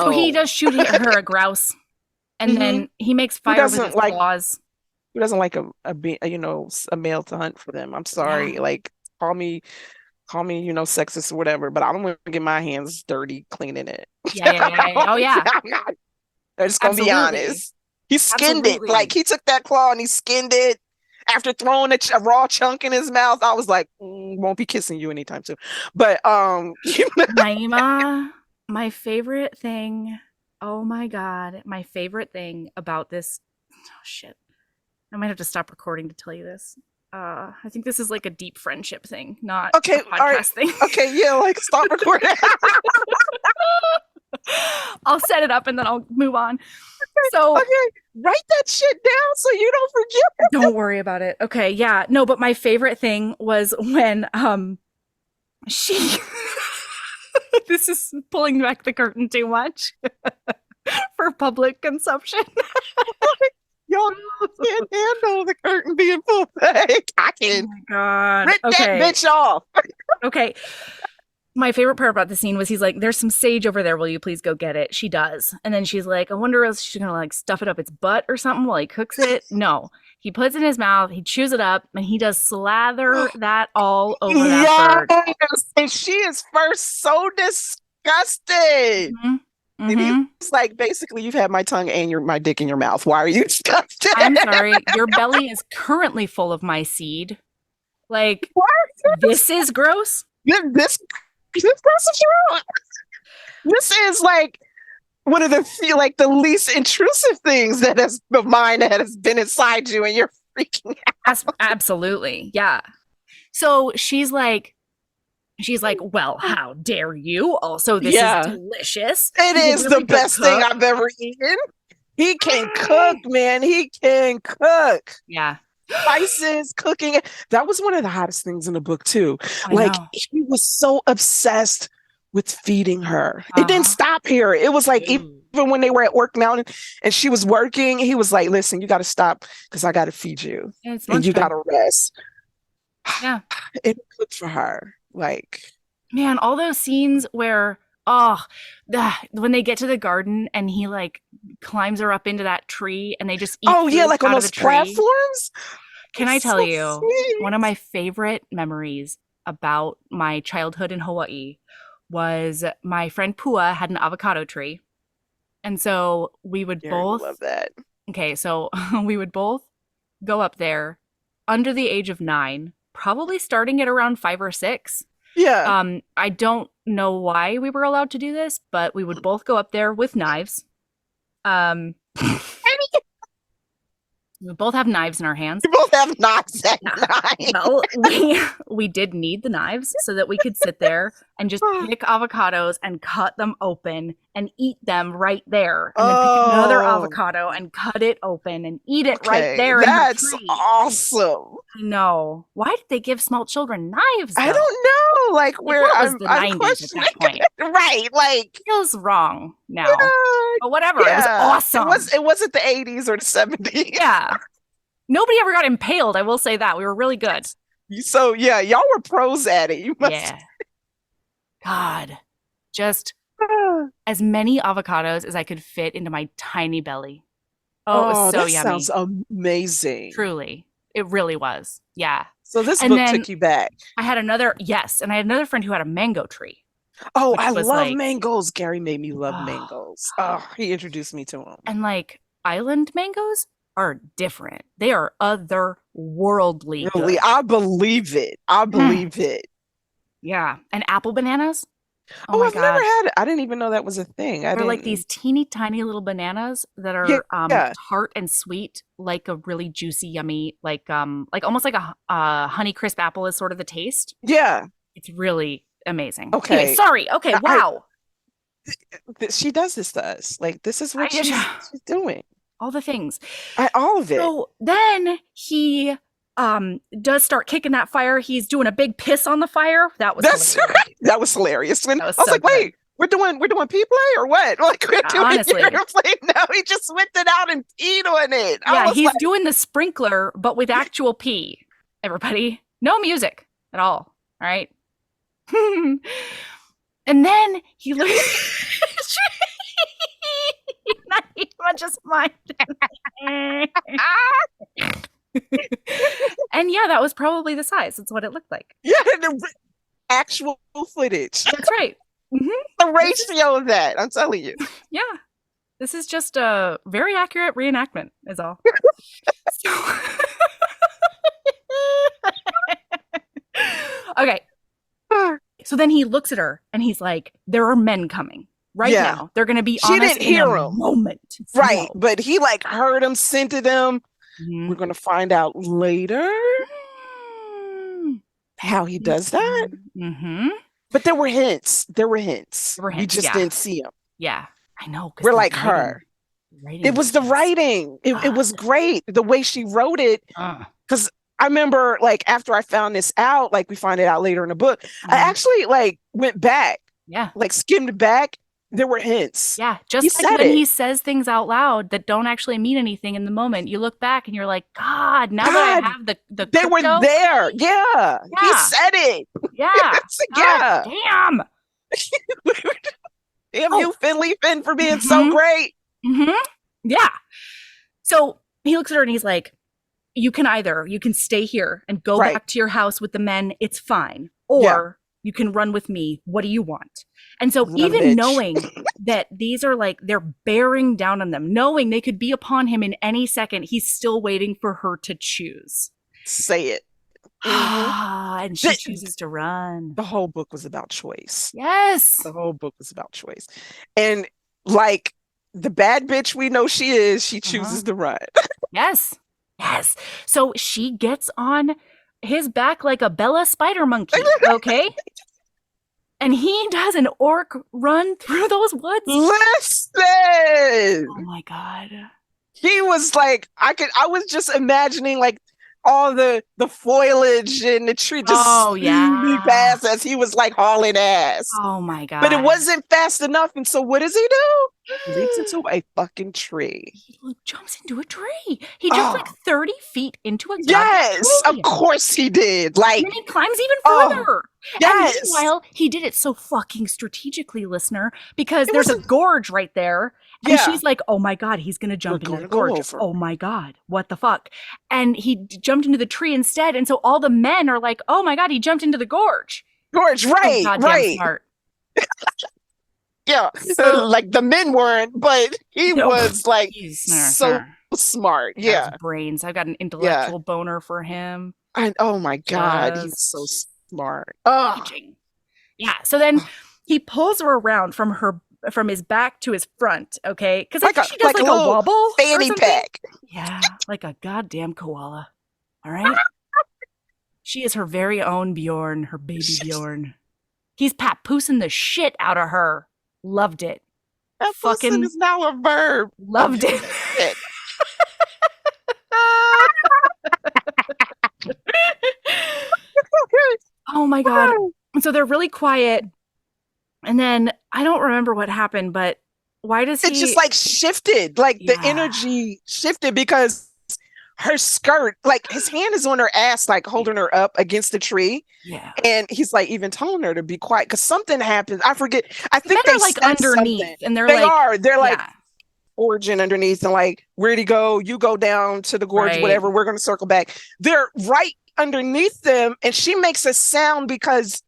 he does shoot her a grouse, and then he makes fire with his claws.
Who doesn't like a male to hunt for them? I'm sorry, like call me sexist or whatever, but I don't want to get my hands dirty cleaning it.
Oh yeah.
I'm just gonna be honest. He skinned it. Like he took that claw and he skinned it after throwing a raw chunk in his mouth. I was like, won't be kissing you anytime soon. But
Naima, my favorite thing. Oh my god, my favorite thing about this. Oh shit. I might have to stop recording to tell you this. I think this is like a deep friendship thing, not a podcast thing.
Okay, yeah, like stop recording.
I'll set it up and then I'll move on. So
write that shit down so you don't forget.
Don't worry about it. Okay, yeah. No, but my favorite thing was when she this is pulling back the curtain too much for public consumption.
Y'all can't handle the curtain being pulled back. I can.
Oh my god.
Rip that bitch off.
Okay. My favorite part about the scene was he's like, there's some sage over there. Will you please go get it? She does. And then she's like, I wonder if she's going to like stuff it up its butt or something while he cooks it. No. He puts it in his mouth. He chews it up and he does slather that all over that bird.
And she is first so disgusted. And he was like, basically, you've had my tongue and my dick in your mouth. Why are you disgusted?
I'm sorry. Your belly is currently full of my seed. Like, this is gross.
This is like one of the least intrusive things of mine that has been inside you, and you're freaking out.
Absolutely, yeah. So she's like, well, how dare you? Also, this is delicious.
It is really the best thing I've ever eaten. He can cook, man. He can cook.
Yeah.
Spices, cooking. That was one of the hottest things in the book too. He was so obsessed with feeding her. It didn't stop here. It was like even when they were at work now and she was working, he was like, listen, you got to stop because I got to feed you and you got to rest.
Yeah.
It cooked for her. Like,
man, all those scenes where when they get to the garden and he like climbs her up into that tree and they just eat
like on those platforms.
Can I tell you, one of my favorite memories about my childhood in Hawaii was my friend Pua had an avocado tree. And so we would both
love that.
Okay, so we would both go up there under the age of 9, probably starting at around 5 or 6.
Yeah.
I don't know why we were allowed to do this, but we would both go up there with knives. We both have knives in our hands.
We both have knives at 9.
Well, we did need the knives so that we could sit there and just pick avocados and cut them open and eat them right there. And then pick another avocado and cut it open and eat it right there.
That's
in the tree.
Awesome.
No. Why did they give small children knives, though?
I don't know. Like where
was the 90s at that point.
Right. Like,
feels wrong now. But whatever. It was awesome.
It wasn't the 80s or the 70s.
Yeah. Nobody ever got impaled. I will say that. We were really good.
So yeah, y'all were pros at it. You must.
Yeah. God. Just as many avocados as I could fit into my tiny belly. Oh, it was so
that
yummy.
Sounds amazing.
Truly. It really was. Yeah.
So this book took you back.
I had another friend who had a mango tree.
Oh, I love mangoes. Gary made me love mangoes. Oh, he introduced me to them.
And like island mangoes are different. They are otherworldly.
Really?
Good.
I believe it. I believe it.
Yeah. And apple bananas?
Oh, I've never had it. I didn't even know that was a thing.
They're like these teeny tiny little bananas that are tart and sweet, like a really juicy, yummy, like almost like a Honey Crisp apple is sort of the taste.
Yeah.
It's really amazing.
Okay.
Anyway, sorry. Okay. Wow.
She does this to us. Like, this is what she's doing.
All the things.
All of it.
So then he does start kicking that fire. He's doing a big piss on the fire. That's hilarious.
Right. That was hilarious. I was
so
like, wait, we're doing pee play or what? Like, we're doing
honestly.
Play? No, he just whipped it out and peed on it.
Yeah, he's doing the sprinkler, but with actual pee. Everybody, no music at all. All right. And then he looks. Not even just mine. And yeah, that was probably the size. That's what it looked like.
Yeah, the actual footage.
That's right. Mm-hmm.
The ratio of that, I'm telling you.
Yeah. This is just a very accurate reenactment, is all. Okay. So then he looks at her and he's like, there are men coming. Right now, they're going to be on us in a moment.
Right, but he like heard him, scented them. Mm-hmm. We're going to find out later how he does that.
Mm-hmm.
But there were hints. We just didn't see them.
Yeah, I know.
We're like her. It was the writing. It was great. The way she wrote it. Because I remember like after I found this out, like we find it out later in the book, I actually like went back.
Yeah.
Like skimmed back. There were hints.
Yeah, just like when he says things out loud that don't actually mean anything in the moment, you look back and you're like, God, now that I have the
they were there. Yeah. He said it.
Yeah.
Yeah.
Damn.
Damn you, Finley Fenn, for being so great.
Mm-hmm. Yeah. So he looks at her and he's like, you can stay here and go back to your house with the men. It's fine. Or you can run with me. What do you want? And so even knowing that these are like, they're bearing down on them, knowing they could be upon him in any second, he's still waiting for her to choose.
Say it.
And she chooses to run.
The whole book was about choice.
Yes.
The whole book was about choice. And like the bad bitch we know she is, she chooses to run.
Yes. Yes. So she gets on his back like a Bella spider monkey. Okay. And he does an orc run through those woods.
Listen!
Oh my God.
He was like, I was just imagining like all the foliage and the tree just past as he was like hauling ass.
Oh my God.
But it wasn't fast enough. And so what does he do? He leaps into a fucking tree.
He jumps into a tree. He jumped like 30 feet into a tree.
Yes, of course he did. Like,
and he climbs even further.
Yes.
And meanwhile, he did it so fucking strategically, listener, because there's a gorge right there. And she's like, oh my God, he's going to jump into the gorge. Oh my God, what the fuck? And he jumped into the tree instead. And so all the men are like, oh my God, he jumped into the gorge.
Right, right.
Smart.
Yeah, so, like the men weren't, but he was like so smart. Yeah,
brains. I've got an intellectual boner for him.
Oh my God, he's so smart.
Yeah. So then he pulls her around from his back to his front. Okay, because I think she does like a wobble,
fanny pack.
Yeah, like a goddamn koala. All right. She is her very own Bjorn, her baby Bjorn. He's papoosing the shit out of her. Loved it.
That fucking is now a verb.
Loved it. Oh my God. And so they're really quiet. And then I don't remember what happened, but why does
it just like shifted? Like the energy shifted because her skirt, like his hand is on her ass, like holding her up against the tree.
Yeah.
And he's like even telling her to be quiet because something happened. I forget. I think
they're like underneath
something.
And they're
like origin underneath and like, where'd he go? You go down to the gorge, whatever. We're going to circle back. They're right underneath them. And she makes a sound because.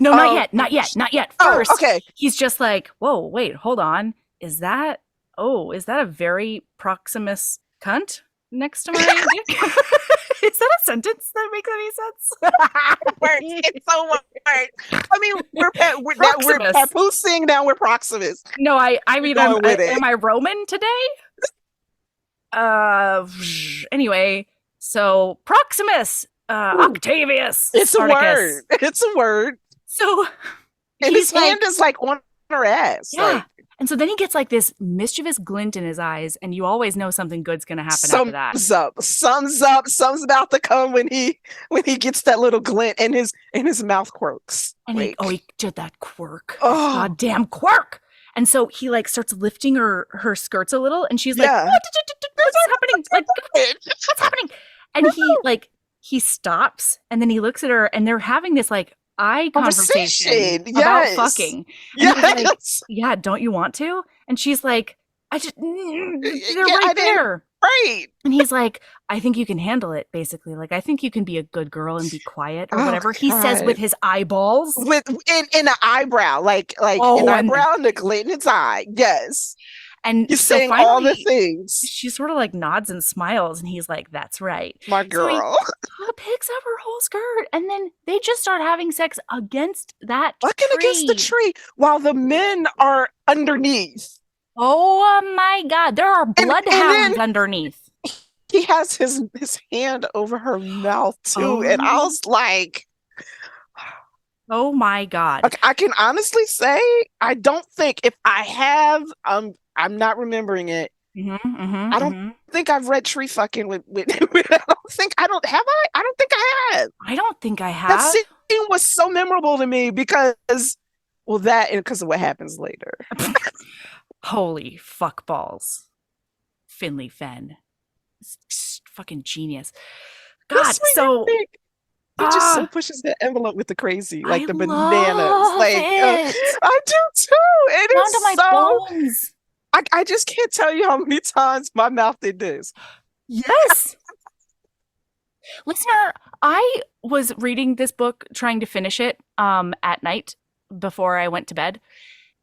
No, not yet. First, he's just like, whoa, wait, hold on. Is that a very Proximus cunt next to my dick? Is that a sentence that makes any sense?
It's so weird. I mean, we're papoosing, now we're Proximus.
No, I mean, am I Roman today? Anyway, so Proximus, Octavius.
It's
Spartacus.
a word. It's a word.
So,
and his hand is like on her ass.
Yeah. Like, and so then he gets like this mischievous glint in his eyes, and you always know something good's gonna happen after that.
Sums up. Something's about to come when he gets that little glint and his mouth quirks.
And he did that quirk. Oh. Goddamn quirk. And so he like starts lifting her skirts a little, and she's like, what's happening? Like, what's happening? And he stops, and then he looks at her, and they're having this like eye conversation about fucking. And like, yeah, don't you want to? And she's like, they're right there.
Right.
And he's like, I think you can handle it, basically. Like, I think you can be a good girl and be quiet or whatever. God. He says with his eyeballs.
In an eyebrow. Like an eyebrow and a glint in his eye. Yes.
And
he's saying finally, all the things.
She sort of like nods and smiles, and he's like, that's right.
My girl.
So he picks up her whole skirt, and then they just start having sex against that
Fucking
tree.
Against the tree while the men are underneath.
Oh my God. There are bloodhounds underneath.
He has his hand over her mouth too. And I was like,
oh my God.
Okay, I can honestly say, I don't think if I have, I'm not remembering it. I don't think I've read tree fucking with I don't think I have. I don't think I have.
I don't think I have.
That scene was so memorable to me because of what happens later.
Holy fuck balls. Finley Fenn. Fucking genius. God, so
he just so pushes the envelope with the crazy, like the bananas. Like I do too. It is
to my bones.
I just can't tell you how many times my mouth did this.
Yes. Listener, I was reading this book, trying to finish it at night before I went to bed.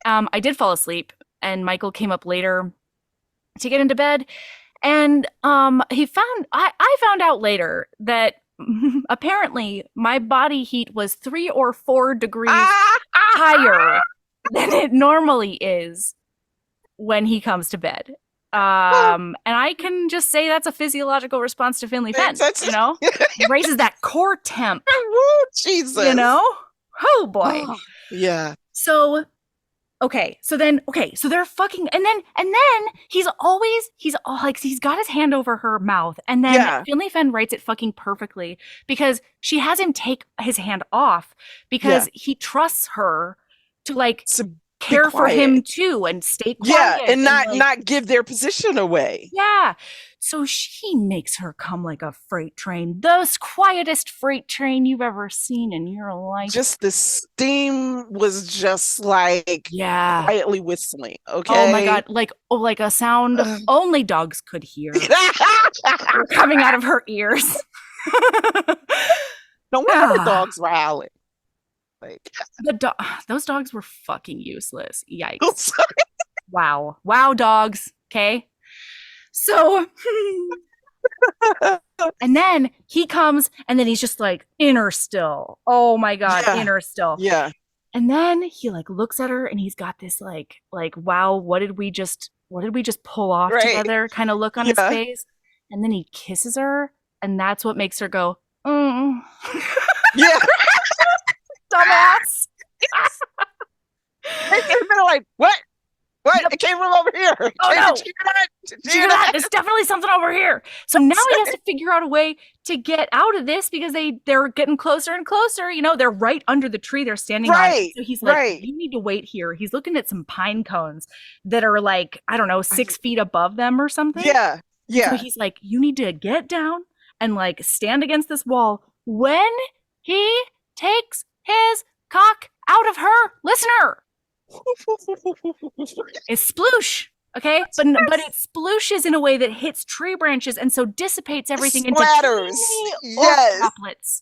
I did fall asleep, and Michael came up later to get into bed. And I found out later that apparently my body heat was 3 or 4 degrees higher than it normally is when he comes to bed. And I can just say that's a physiological response to Finley Fenn, you know? He raises that core temp.
Jesus.
You know? Oh boy.
Yeah.
So so they're fucking, and then he's got his hand over her mouth, and then Finley Fenn writes it fucking perfectly because she has him take his hand off because he trusts her to care for him too and stay quiet.
Yeah, and not give their position away.
Yeah. So she makes her come like a freight train, the quietest freight train you've ever seen in your life.
Just the steam was just like quietly whistling. Okay.
Oh my God. Like a sound only dogs could hear coming out of her ears.
No wonder the dogs were howling. Like
those dogs were fucking useless. Yikes. Wow, dogs. Okay. So, and then he comes, and then he's just like inner still. Oh my God, inner still.
Yeah.
And then he looks at her, and he's got this like wow, what did we just pull off together kind of look on his face. And then he kisses her, and that's what makes her go, Yeah. Dumbass.
And they're like, what? Yep. It came from over here.
Oh no! There's definitely something over here. So now he has to figure out a way to get out of this because they're getting closer and closer. You know, they're right under the tree they're standing on. So he's like, you need to wait here. He's looking at some pine cones that are like, I don't know, 6 feet above them or something.
Yeah.
So he's like, you need to get down and stand against this wall when he takes his cock out of her. Listener. It's sploosh, okay? But it splooshes in a way that hits tree branches and so dissipates everything into tiny droplets.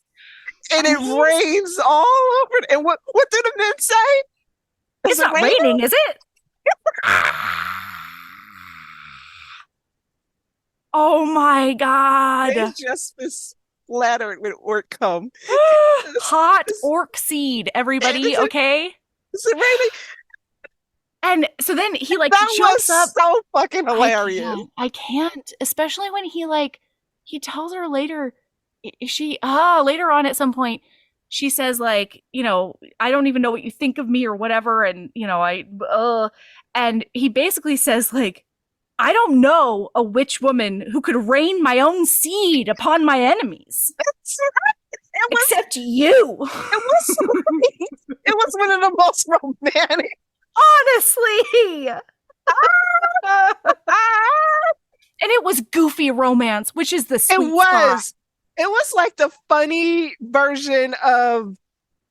And it rains all over it. And what do the men say?
It's not raining, is it? Oh my God.
They just splattered with orc cum.
Hot orc seed, everybody, okay?
Is it really?
And so then he like
that
jumps up.
So fucking hilarious.
I can't, especially when he tells her later. Later on at some point, she says like, I don't even know what you think of me or whatever, and and he basically says like, I don't know a witch woman who could rain my own seed upon my enemies.
That's right.
Except you.
It was one of the most romantic.
Honestly. And it was goofy romance, which is the sweet spot.
It was like the funny version of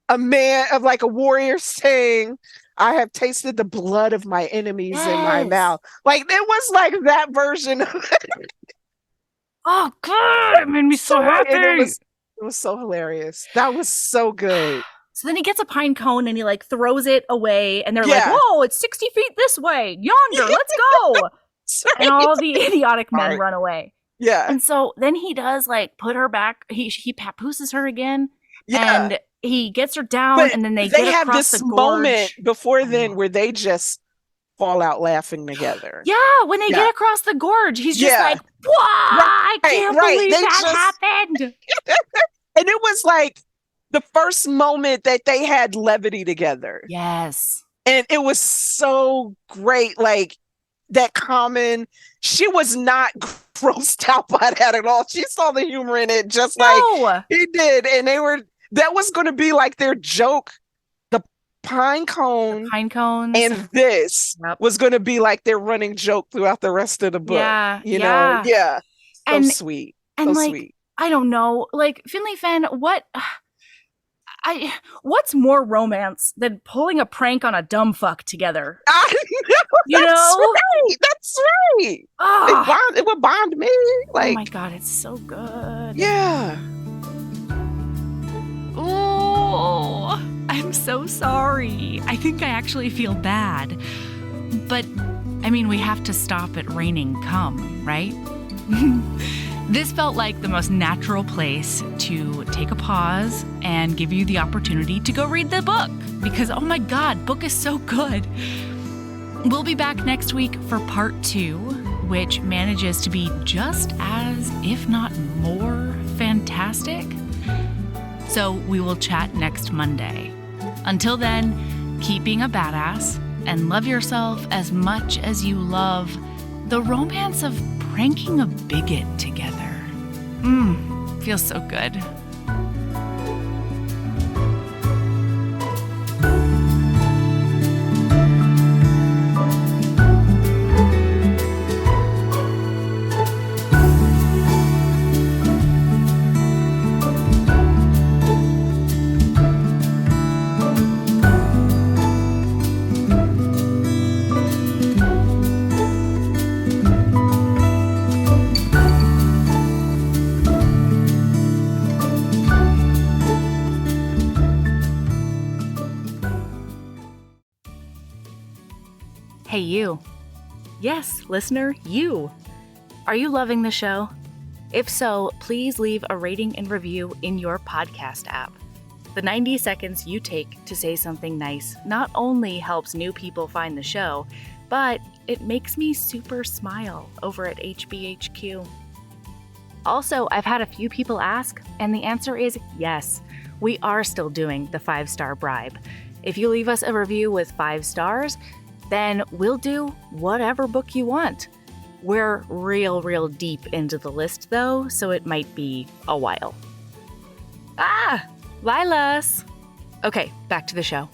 a man, of like a warrior saying, I have tasted the blood of my enemies in my mouth. Like, it was like that version of it.
Oh, God. It made me so happy.
It was so hilarious. That was so good.
So then he gets a pine cone and he like throws it away. And they're like, whoa, it's 60 feet this way. Yonder, let's go. And all the idiotic men run away.
Yeah.
And so then he does like put her back. He papooses her again. Yeah. And he gets her down, and then they get across the gorge. They have this moment
before then where they just fall out laughing together.
Yeah, when they get across the gorge, he's just like, "Wow, I can't believe that happened."
And it was like the first moment that they had levity together.
Yes.
And it was so great. Like that Common, she was not grossed out by that at all. She saw the humor in it just like he did. And that was going to be like their joke. The pine cones. And this was going to be like their running joke throughout the rest of the book.
Yeah.
You know? Yeah. So sweet.
And
so
like,
sweet.
I don't know. Like, Finley Fenn, what's more romance than pulling a prank on a dumb fuck together?
I know. That's right.
Oh.
It would bond me. Like,
oh my God, it's so good.
Yeah.
Oh, I'm so sorry. I think I actually feel bad. But, I mean, we have to stop at raining cum, right? This felt like the most natural place to take a pause and give you the opportunity to go read the book. Because, oh my God, book is so good. We'll be back next week for part 2, which manages to be just as, if not more, fantastic. So we will chat next Monday. Until then, keep being a badass and love yourself as much as you love the romance of pranking a bigot together. Feels so good. Hey, you. Yes, listener, you. Are you loving the show? If so, please leave a rating and review in your podcast app. The 90 seconds you take to say something nice not only helps new people find the show, but it makes me super smile over at HBHQ. Also, I've had a few people ask, and the answer is yes. We are still doing the 5-star bribe. If you leave us a review with 5 stars, then we'll do whatever book you want. We're real deep into the list though, so it might be a while. Lilas! Okay, back to the show.